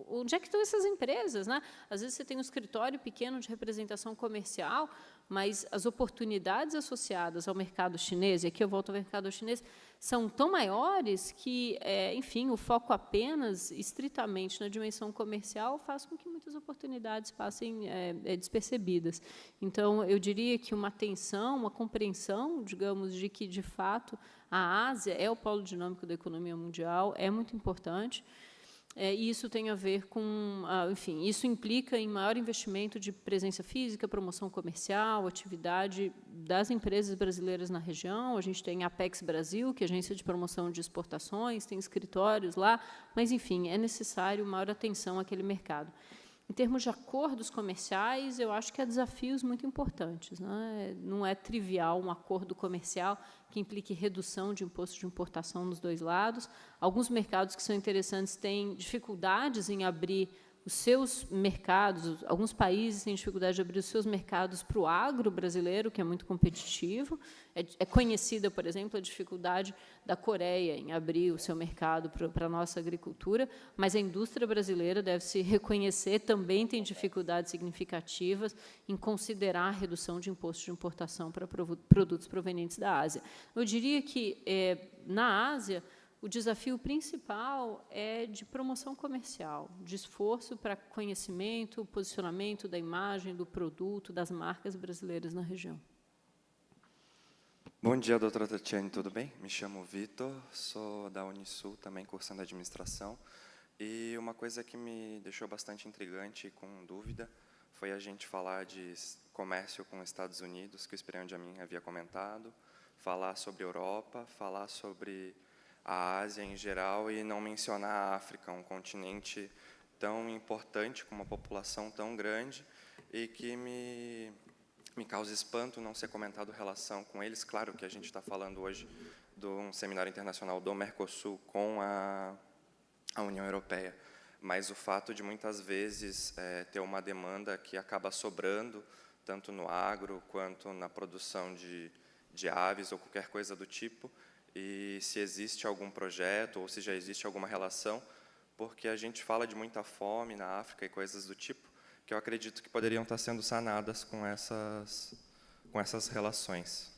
Onde é que estão essas empresas, né? Às vezes você tem um escritório pequeno de representação comercial, mas as oportunidades associadas ao mercado chinês, e aqui eu volto ao mercado chinês, são tão maiores que, enfim, o foco apenas, estritamente, na dimensão comercial faz com que muitas oportunidades passem despercebidas. Então, eu diria que uma atenção, uma compreensão, digamos, de que, de fato, a Ásia é o polo dinâmico da economia mundial, é muito importante. E isso tem a ver com, enfim, isso implica em maior investimento de presença física, promoção comercial, atividade das empresas brasileiras na região. A gente tem a Apex Brasil, que é a agência de promoção de exportações, tem escritórios lá, mas, enfim, é necessário maior atenção àquele mercado. Em termos de acordos comerciais, eu acho que há desafios muito importantes, né? Não é trivial um acordo comercial que implique redução de imposto de importação nos dois lados. Alguns mercados que são interessantes têm dificuldades em abrir os seus mercados, alguns países têm dificuldade de abrir os seus mercados para o agro brasileiro, que é muito competitivo. É conhecida, por exemplo, a dificuldade da Coreia em abrir o seu mercado para a nossa agricultura, mas a indústria brasileira, deve-se reconhecer, também tem dificuldades significativas em considerar a redução de imposto de importação para produtos provenientes da Ásia. Eu diria que, na Ásia, o desafio principal é de promoção comercial, de esforço para conhecimento, posicionamento da imagem, do produto, das marcas brasileiras na região.
Bom dia, doutora Tatiana, tudo bem? Me chamo Vitor, sou da Unisul, também cursando administração. E uma coisa que me deixou bastante intrigante e com dúvida foi a gente falar de comércio com os Estados Unidos, que o Esperião de Amin havia comentado, falar sobre Europa, falar sobre a Ásia em geral e não mencionar a África, um continente tão importante, com uma população tão grande e que me causa espanto não ser comentado relação com eles. Claro que a gente está falando hoje de um seminário internacional do Mercosul com a União Europeia, mas o fato de muitas vezes ter uma demanda que acaba sobrando, tanto no agro quanto na produção de aves ou qualquer coisa do tipo, e se existe algum projeto ou se já existe alguma relação, porque a gente fala de muita fome na África e coisas do tipo, que eu acredito que poderiam estar sendo sanadas com essas relações.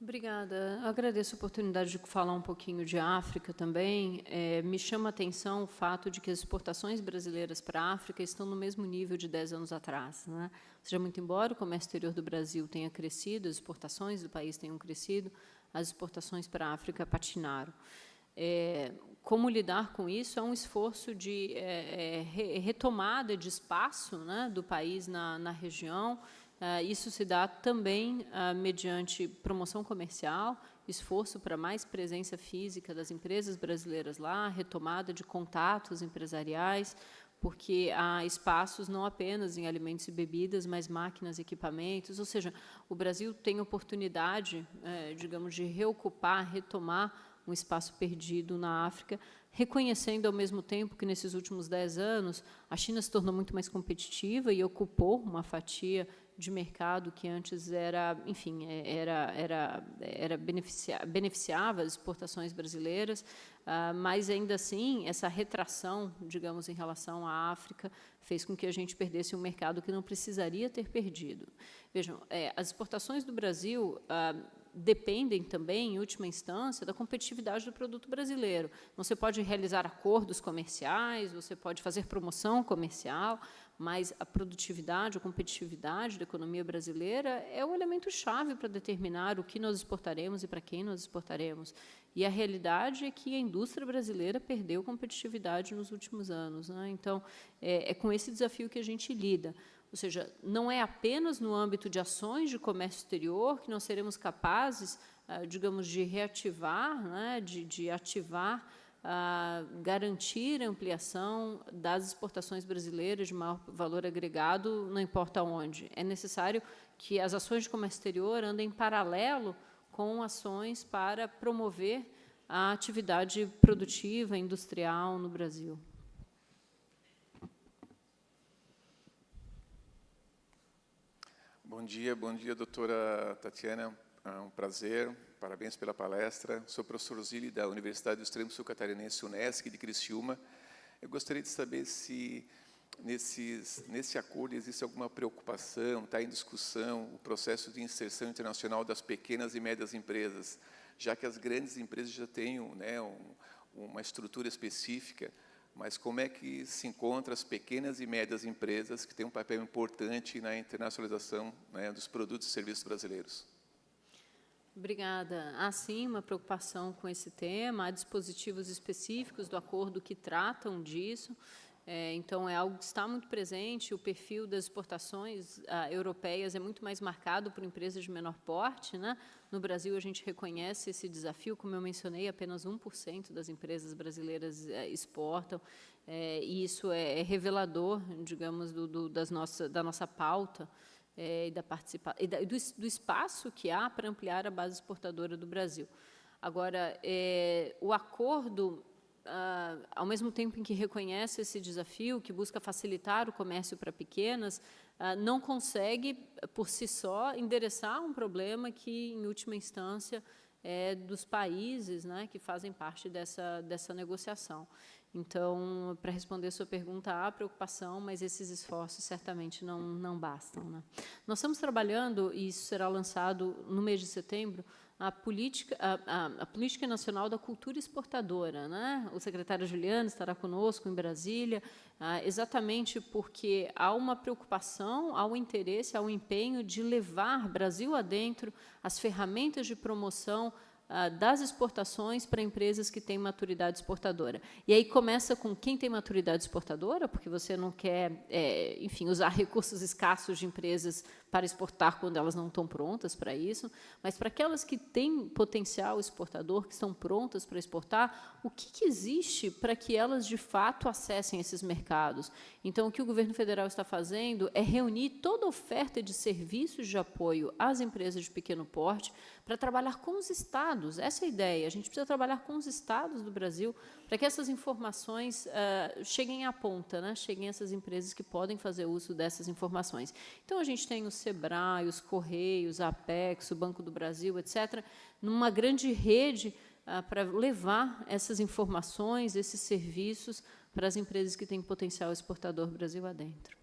Obrigada. Eu agradeço a oportunidade de falar um pouquinho de África também. Me chama a atenção o fato de que as exportações brasileiras para a África estão no mesmo nível de 10 anos atrás, né? Ou seja, muito embora o comércio exterior do Brasil tenha crescido, as exportações do país tenham crescido, as exportações para a África patinaram. Como lidar com isso é um esforço de retomada de espaço, né, do país na região. Isso se dá também mediante promoção comercial, esforço para mais presença física das empresas brasileiras lá, retomada de contatos empresariais, porque há espaços não apenas em alimentos e bebidas, mas máquinas e equipamentos. Ou seja, o Brasil tem oportunidade, digamos, de reocupar, retomar um espaço perdido na África, reconhecendo ao mesmo tempo que, nesses últimos 10 anos, a China se tornou muito mais competitiva e ocupou uma fatia de mercado que antes era, enfim, beneficiava as exportações brasileiras, mas, ainda assim, essa retração, digamos, em relação à África, fez com que a gente perdesse um mercado que não precisaria ter perdido. Vejam, as exportações do Brasil dependem também, em última instância, da competitividade do produto brasileiro. Você pode realizar acordos comerciais, você pode fazer promoção comercial, mas a produtividade, a competitividade da economia brasileira é o elemento-chave para determinar o que nós exportaremos e para quem nós exportaremos. E a realidade é que a indústria brasileira perdeu competitividade nos últimos anos, né? Então, é com esse desafio que a gente lida. Ou seja, não é apenas no âmbito de ações de comércio exterior que nós seremos capazes, digamos, de reativar, né, de ativar, garantir a ampliação das exportações brasileiras de maior valor agregado, não importa onde. É necessário que as ações de comércio exterior andem em paralelo com ações para promover a atividade produtiva, industrial no Brasil.
Bom dia, doutora Tatiana. É um prazer, parabéns pela palestra. Sou professor Zili da Universidade do Extremo Sul Catarinense, Unesc, de Criciúma. Eu gostaria de saber se nesse acordo existe alguma preocupação, está em discussão o processo de inserção internacional das pequenas e médias empresas, já que as grandes empresas já têm, né, uma estrutura específica, mas como é que se encontra as pequenas e médias empresas que têm um papel importante na internacionalização, né, dos produtos e serviços brasileiros?
Obrigada. Há, sim, uma preocupação com esse tema, há dispositivos específicos do acordo que tratam disso, então é algo que está muito presente. O perfil das exportações europeias é muito mais marcado por empresas de menor porte, né? No Brasil, a gente reconhece esse desafio, como eu mencionei, apenas 1% das empresas brasileiras exportam, e isso é revelador, digamos, da nossa pauta, do espaço que há para ampliar a base exportadora do Brasil. Agora, o acordo, ao mesmo tempo em que reconhece esse desafio, que busca facilitar o comércio para pequenas, não consegue, por si só, endereçar um problema que, em última instância, é dos países, né, que fazem parte dessa negociação. Então, para responder a sua pergunta, há preocupação, mas esses esforços certamente não bastam, né? Nós estamos trabalhando, e isso será lançado no mês de setembro, a Política Nacional da Cultura Exportadora, né? O secretário Juliano estará conosco em Brasília, exatamente porque há uma preocupação, há um interesse, há um empenho de levar Brasil adentro as ferramentas de promoção das exportações para empresas que têm maturidade exportadora. E aí começa com quem tem maturidade exportadora, porque você não quer, enfim, usar recursos escassos de empresas para exportar quando elas não estão prontas para isso, mas para aquelas que têm potencial exportador, que estão prontas para exportar, o que existe para que elas, de fato, acessem esses mercados? Então, o que o governo federal está fazendo é reunir toda a oferta de serviços de apoio às empresas de pequeno porte para trabalhar com os estados. Essa é a ideia. A gente precisa trabalhar com os estados do Brasil para que essas informações cheguem à ponta, né? Cheguem a essas empresas que podem fazer uso dessas informações. Então, a gente tem o SEBRAE, os Correios, a Apex, o Banco do Brasil, etc., numa grande rede para levar essas informações, esses serviços para as empresas que têm potencial exportador Brasil adentro.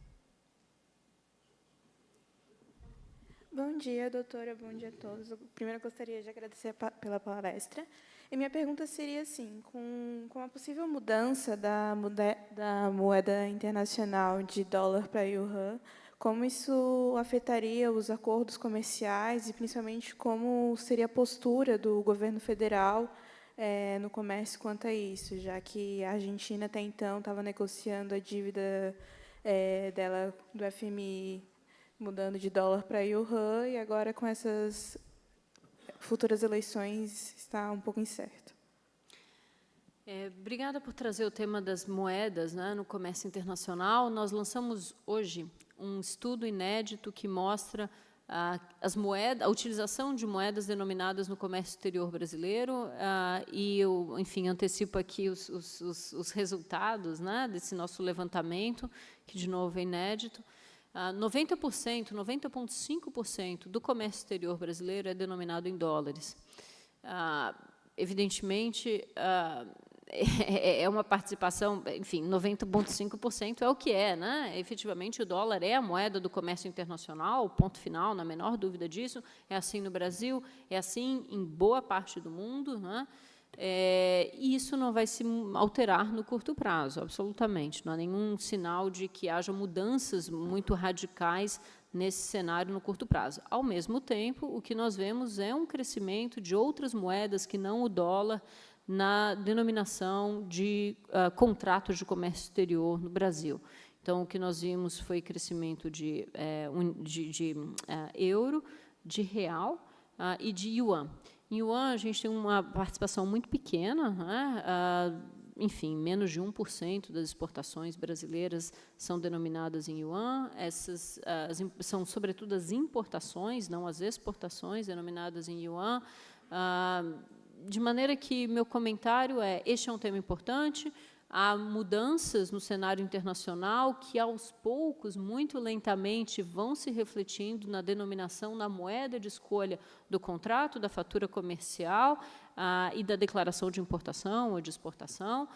Bom dia, doutora. Bom dia a todos. Eu, primeiro, gostaria de agradecer pela palestra. E minha pergunta seria assim, com a possível mudança da moeda internacional de dólar para yuan, como isso afetaria os acordos comerciais e, principalmente, como seria a postura do governo federal no comércio quanto a isso, já que a Argentina, até então, estava negociando a dívida dela do FMI mudando de dólar para yuan, e agora, com essas futuras eleições, está um pouco incerto.
Obrigada por trazer o tema das moedas, né, no comércio internacional. Nós lançamos hoje um estudo inédito que mostra a utilização de moedas denominadas no comércio exterior brasileiro, e eu, enfim, antecipo aqui os resultados, né, desse nosso levantamento, que, de novo, é inédito. 90,5% do comércio exterior brasileiro é denominado em dólares. Evidentemente, é uma participação, enfim, 90,5% é o que é, né? Efetivamente, o dólar é a moeda do comércio internacional, ponto final, na menor dúvida disso. É assim no Brasil, é assim em boa parte do mundo, né? E isso não vai se alterar no curto prazo, absolutamente. Não há nenhum sinal de que haja mudanças muito radicais nesse cenário no curto prazo. Ao mesmo tempo, o que nós vemos é um crescimento de outras moedas que não o dólar na denominação de contratos de comércio exterior no Brasil. Então, o que nós vimos foi crescimento de euro, de real e de yuan. Em yuan, a gente tem uma participação muito pequena, né? Enfim, menos de 1% das exportações brasileiras são denominadas em yuan. Essas são, sobretudo, as importações, não as exportações, denominadas em yuan. De maneira que meu comentário este é um tema importante. Há mudanças no cenário internacional que, aos poucos, muito lentamente, vão se refletindo na denominação, na moeda de escolha do contrato, da fatura comercial e da declaração de importação ou de exportação.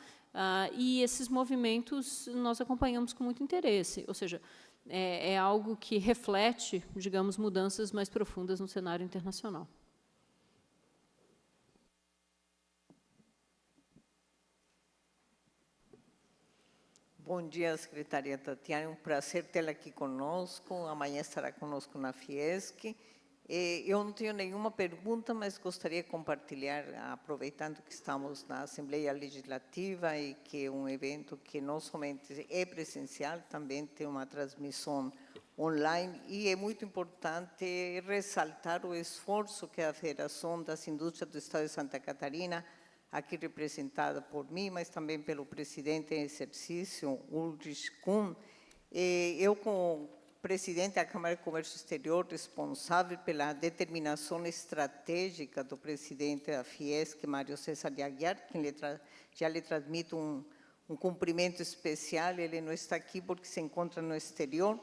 E esses movimentos nós acompanhamos com muito interesse. Ou seja, é algo que reflete, digamos, mudanças mais profundas no cenário internacional.
Bom dia, secretária Tatiana. É um prazer tê-la aqui conosco. Amanhã estará conosco na Fiesc. Eu não tenho nenhuma pergunta, mas gostaria de compartilhar, aproveitando que estamos na Assembleia Legislativa e que é um evento que não somente é presencial, também tem uma transmissão online, e é muito importante ressaltar o esforço que a Federação das Indústrias do Estado de Santa Catarina, aqui representada por mim, mas também pelo presidente em exercício, Ulrich Kuhn. Eu, como presidente da Câmara de Comércio Exterior, responsável pela determinação estratégica do presidente da Fiesc, Mário César de Aguiar, quem já lhe transmito um cumprimento especial. Ele não está aqui porque se encontra no exterior,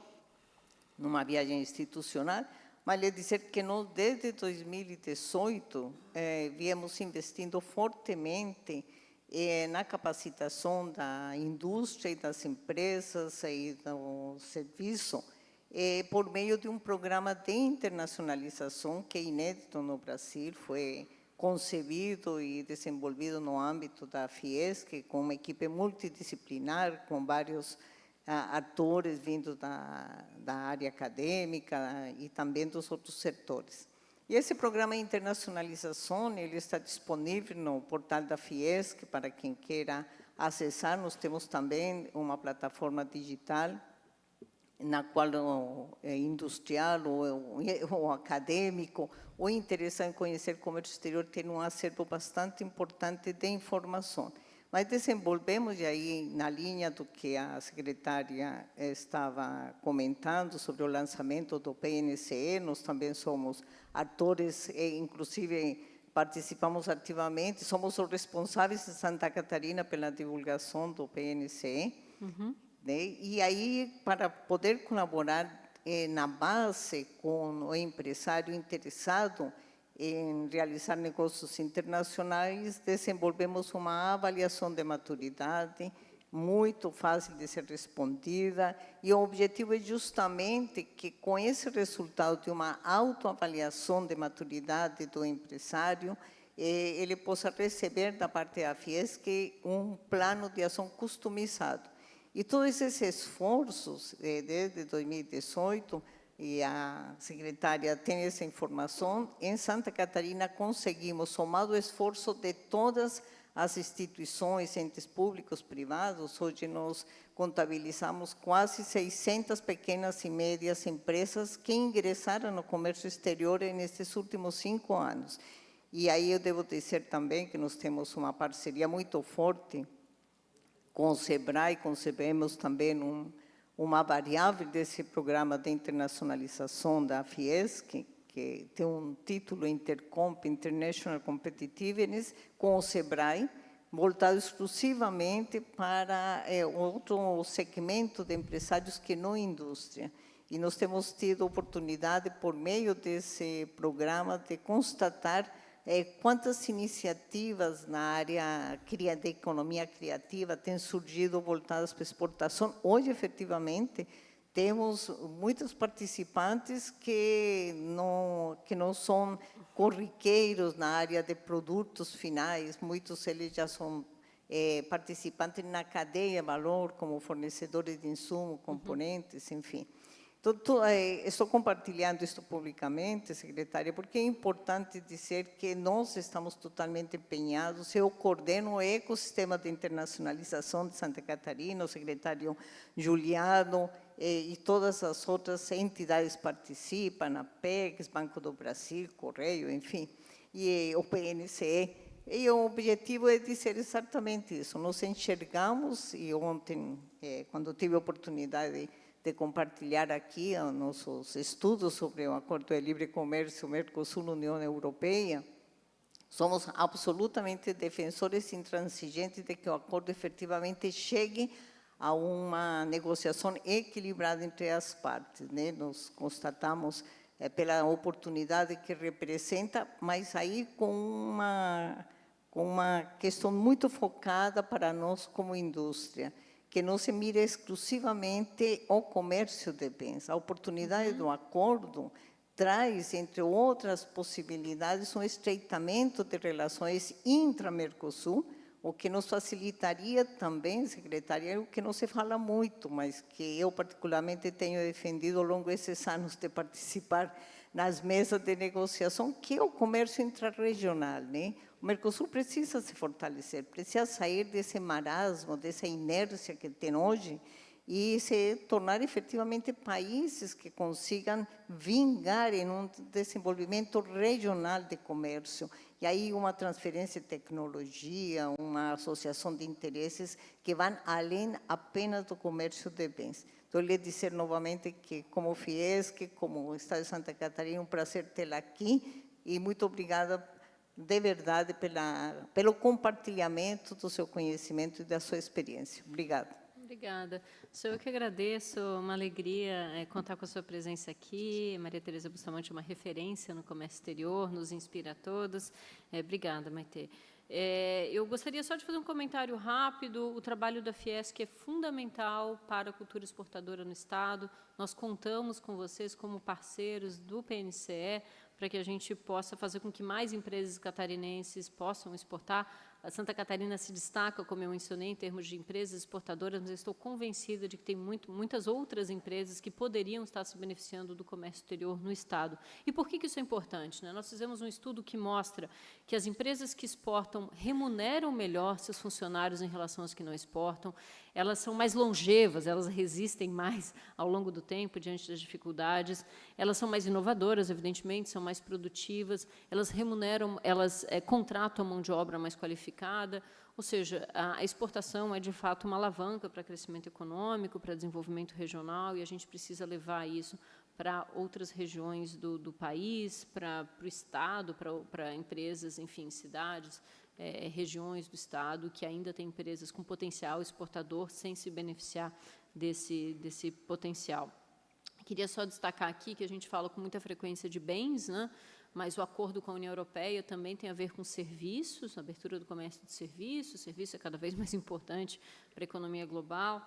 numa viagem institucional, mas lhe dizer que nós, desde 2018, viemos investindo fortemente na capacitação da indústria e das empresas e do serviço, por meio de um programa de internacionalização que é inédito no Brasil, foi concebido e desenvolvido no âmbito da Fiesc, com uma equipe multidisciplinar, com vários atores vindos da área acadêmica e também dos outros setores. E esse programa de internacionalização, ele está disponível no portal da Fiesc para quem queira acessar. Nós temos também uma plataforma digital na qual o industrial ou acadêmico ou interessado em conhecer comércio exterior tem um acervo bastante importante de informação. Mas desenvolvemos, e aí, na linha do que a secretária estava comentando sobre o lançamento do PNCE, nós também somos atores, inclusive participamos ativamente, somos os responsáveis em Santa Catarina pela divulgação do PNCE, né? E aí, para poder colaborar na base com o empresário interessado em realizar negócios internacionais, desenvolvemos uma avaliação de maturidade muito fácil de ser respondida, e o objetivo é justamente que, com esse resultado de uma autoavaliação de maturidade do empresário, ele possa receber da parte da Fiesc um plano de ação customizado. E todos esses esforços, desde 2018, e a secretária tem essa informação, em Santa Catarina conseguimos, somado o esforço de todas as instituições, entes públicos, privados, hoje nós contabilizamos quase 600 pequenas e médias empresas que ingressaram no comércio exterior nesses últimos 5 anos. E aí eu devo dizer também que nós temos uma parceria muito forte com o SEBRAE, concebemos também uma variável desse programa de internacionalização da Fiesc, que tem um título Intercomp, International Competitiveness, com o SEBRAE, voltado exclusivamente para outro segmento de empresários que não indústria. E nós temos tido oportunidade, por meio desse programa, de constatar quantas iniciativas na área de economia criativa têm surgido voltadas para exportação. Hoje, efetivamente, temos muitos participantes que não são corriqueiros na área de produtos finais, muitos eles já são participantes na cadeia de valor, como fornecedores de insumos, componentes, enfim. Então, estou compartilhando isso publicamente, secretária, porque é importante dizer que nós estamos totalmente empenhados. Eu coordeno o ecossistema de internacionalização de Santa Catarina, o secretário Juliano, e todas as outras entidades participam, a PEGS, Banco do Brasil, Correio, enfim, e o PNCE. E o objetivo é dizer exatamente isso. Nós enxergamos, e ontem, quando tive a oportunidade de compartilhar aqui os nossos estudos sobre o Acordo de Livre Comércio Mercosul-União Europeia, somos absolutamente defensores intransigentes de que o acordo efetivamente chegue a uma negociação equilibrada entre as partes, né? Nós constatamos pela oportunidade que representa, mas aí com uma questão muito focada para nós como indústria, que não se mira exclusivamente o comércio de bens. A oportunidade do acordo traz, entre outras possibilidades, um estreitamento de relações intra-Mercosul, o que nos facilitaria também, secretária, o que não se fala muito, mas que eu particularmente tenho defendido ao longo desses anos de participar nas mesas de negociação, que é o comércio intrarregional, né? O Mercosul precisa se fortalecer, precisa sair desse marasmo, dessa inércia que tem hoje e se tornar efetivamente países que consigam vingar em um desenvolvimento regional de comércio. E aí uma transferência de tecnologia, uma associação de interesses que vão além apenas do comércio de bens. Então, eu lhe dizer novamente que, como Fiesc, como o Estado de Santa Catarina, é um prazer tê-la aqui e muito obrigada de verdade pelo compartilhamento do seu conhecimento e da sua experiência. Obrigada.
Obrigada. Sou eu que agradeço, uma alegria contar com a sua presença aqui. Maria Tereza Bustamante é uma referência no comércio exterior, nos inspira a todos. Obrigada, Maitê. Eu gostaria só de fazer um comentário rápido. O trabalho da Fiesc é fundamental para a cultura exportadora no Estado. Nós contamos com vocês como parceiros do PNCE para que a gente possa fazer com que mais empresas catarinenses possam exportar. A Santa Catarina se destaca, como eu mencionei, em termos de empresas exportadoras, mas eu estou convencida de que tem muitas outras empresas que poderiam estar se beneficiando do comércio exterior no Estado. E por que isso é importante, né? Nós fizemos um estudo que mostra que as empresas que exportam remuneram melhor seus funcionários em relação às que não exportam, elas são mais longevas, elas resistem mais ao longo do tempo diante das dificuldades, elas são mais inovadoras, evidentemente, são mais produtivas, elas remuneram, elas contratam a mão de obra mais qualificada, ou seja, a exportação é, de fato, uma alavanca para crescimento econômico, para desenvolvimento regional, e a gente precisa levar isso para outras regiões do país, para o Estado, para empresas, enfim, cidades, regiões do Estado que ainda têm empresas com potencial exportador sem se beneficiar desse potencial. Queria só destacar aqui que a gente fala com muita frequência de bens, né? Mas o acordo com a União Europeia também tem a ver com serviços, a abertura do comércio de serviços, o serviço é cada vez mais importante para a economia global,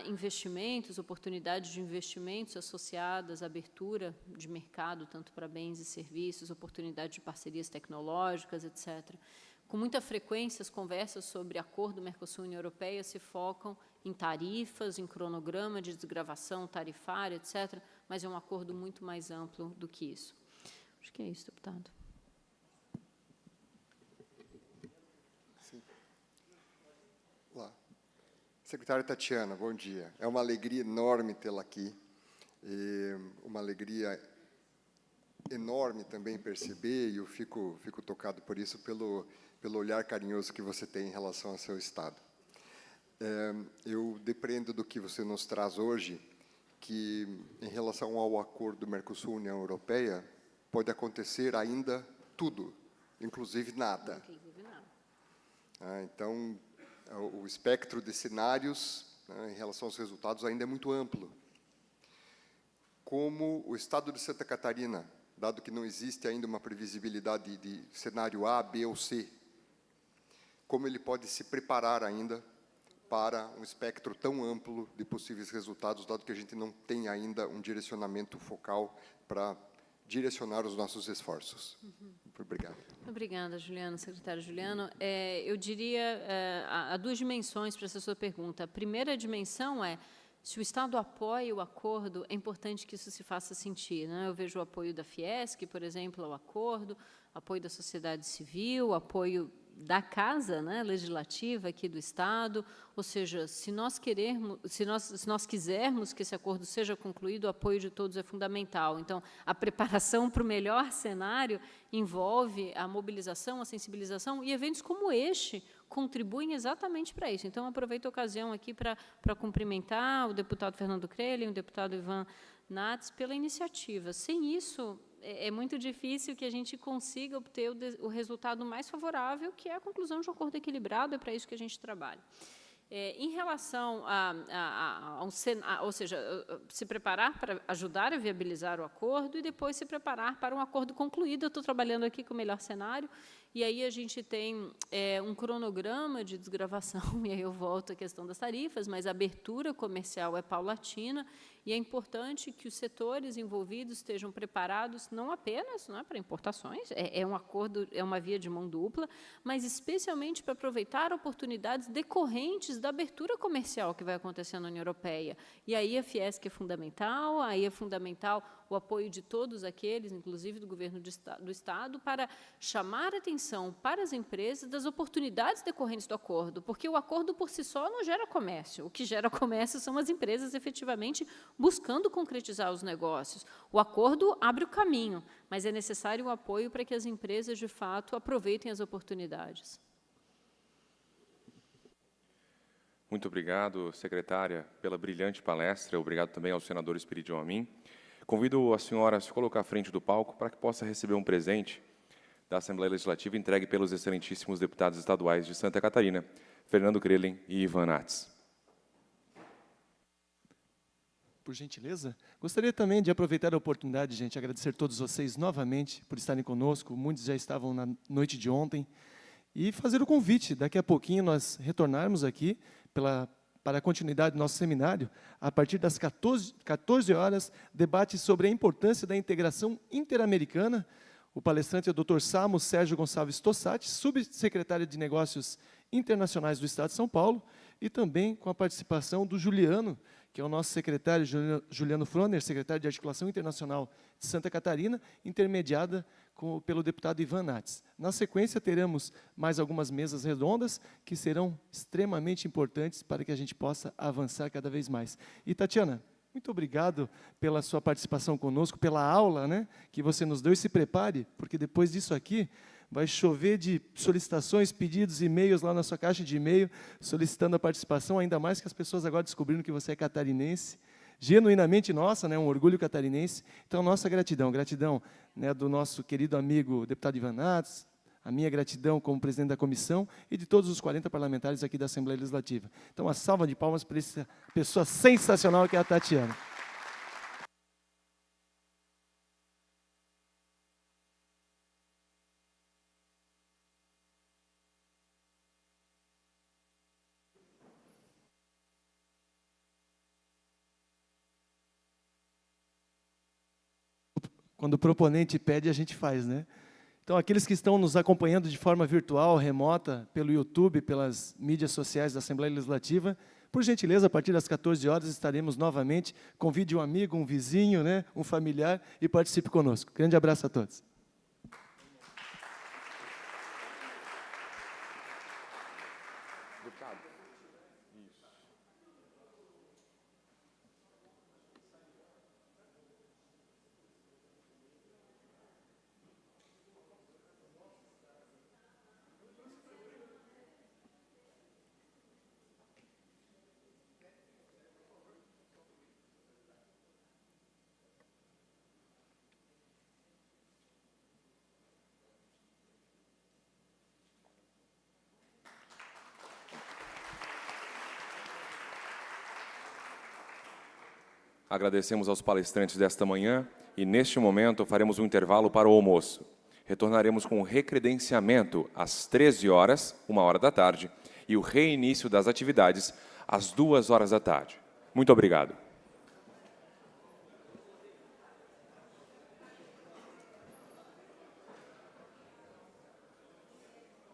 investimentos, oportunidades de investimentos associadas à abertura de mercado, tanto para bens e serviços, oportunidades de parcerias tecnológicas, etc. Com muita frequência, as conversas sobre acordo Mercosul-União Europeia se focam em tarifas, em cronograma de desgravação tarifária, etc., mas é um acordo muito mais amplo do que isso. Acho que é isso, deputado.
Sim. Olá. Secretária Tatiana, bom dia. É uma alegria enorme tê-la aqui, e uma alegria enorme também perceber, e eu fico tocado por isso, pelo olhar carinhoso que você tem em relação ao seu Estado. Eu depreendo do que você nos traz hoje, que, em relação ao acordo Mercosul-União Europeia, pode acontecer ainda tudo, inclusive nada. Então, o espectro de cenários, né, em relação aos resultados ainda é muito amplo. Como o Estado de Santa Catarina, dado que não existe ainda uma previsibilidade de cenário A, B ou C, como ele pode se preparar ainda para um espectro tão amplo de possíveis resultados, dado que a gente não tem ainda um direcionamento focal para direcionar os nossos esforços. Obrigado.
Obrigada, Juliano, secretário Juliano. Eu diria, há duas dimensões para essa sua pergunta. A primeira dimensão é, se o Estado apoia o acordo, é importante que isso se faça sentir, né? Eu vejo o apoio da Fiesc, por exemplo, ao acordo, apoio da sociedade civil, apoio da Casa, né, Legislativa aqui do Estado, ou seja, se nós quisermos que esse acordo seja concluído, o apoio de todos é fundamental. Então, a preparação para o melhor cenário envolve a mobilização, a sensibilização, e eventos como este contribuem exatamente para isso. Então, aproveito a ocasião aqui para cumprimentar o deputado Fernando Crelli e o deputado Ivan Nats pela iniciativa. Sem isso, é muito difícil que a gente consiga obter o resultado mais favorável, que é a conclusão de um acordo equilibrado, é para isso que a gente trabalha. Em relação ou seja, se preparar para ajudar a viabilizar o acordo e depois se preparar para um acordo concluído. Eu estou trabalhando aqui com o melhor cenário, e aí a gente tem um cronograma de desgravação, e aí eu volto à questão das tarifas, mas a abertura comercial é paulatina, e é importante que os setores envolvidos estejam preparados não apenas, não é, para importações, é um acordo, é uma via de mão dupla, mas especialmente para aproveitar oportunidades decorrentes da abertura comercial que vai acontecer na União Europeia. E aí a Fiesc é fundamental, aí é fundamental o apoio de todos aqueles, inclusive do governo do Estado, para chamar a atenção para as empresas das oportunidades decorrentes do acordo, porque o acordo por si só não gera comércio. O que gera comércio são as empresas efetivamente buscando concretizar os negócios. O acordo abre o caminho, mas é necessário o apoio para que as empresas, de fato, aproveitem as oportunidades.
Muito obrigado, secretária, pela brilhante palestra. Obrigado também ao senador Espiridião Amin. Convido a senhora a se colocar à frente do palco para que possa receber um presente da Assembleia Legislativa entregue pelos excelentíssimos deputados estaduais de Santa Catarina, Fernando Crelli e Ivan Nats.
Por gentileza, gostaria também de aproveitar a oportunidade, gente, agradecer a todos vocês novamente por estarem conosco. Muitos já estavam na noite de ontem. E fazer o convite, daqui a pouquinho nós retornarmos aqui para a continuidade do nosso seminário, a partir das 14 horas, debate sobre a importância da integração interamericana. O palestrante é o Dr. Samo Sérgio Gonçalves Tossati, subsecretário de Negócios Internacionais do Estado de São Paulo, e também com a participação do Juliano, que é o nosso secretário, Juliano Froner, secretário de Articulação Internacional de Santa Catarina, intermediada pelo deputado Ivan Nats. Na sequência, teremos mais algumas mesas redondas, que serão extremamente importantes para que a gente possa avançar cada vez mais. E, Tatiana, muito obrigado pela sua participação conosco, pela aula, né, que você nos deu, e se prepare, porque depois disso aqui vai chover de solicitações, pedidos, e-mails lá na sua caixa de e-mail, solicitando a participação, ainda mais que as pessoas agora descobriram que você é catarinense. genuinamente nossa, né, um orgulho catarinense. Então, nossa gratidão, gratidão, né, do nosso querido amigo deputado Ivan Nats, a minha gratidão como presidente da comissão e de todos os 40 parlamentares aqui da Assembleia Legislativa. Então, uma salva de palmas para essa pessoa sensacional que é a Tatiana. Quando o proponente pede, a gente faz, né? Então, aqueles que estão nos acompanhando de forma virtual, remota, pelo YouTube, pelas mídias sociais da Assembleia Legislativa, por gentileza, a partir das 14 horas estaremos novamente. Convide um amigo, um vizinho, né, um familiar e participe conosco. Grande abraço a todos.
Agradecemos aos palestrantes desta manhã e, neste momento, faremos um intervalo para o almoço. Retornaremos com o recredenciamento às 13 horas, 1h da tarde, e o reinício das atividades às 2h da tarde. Muito obrigado.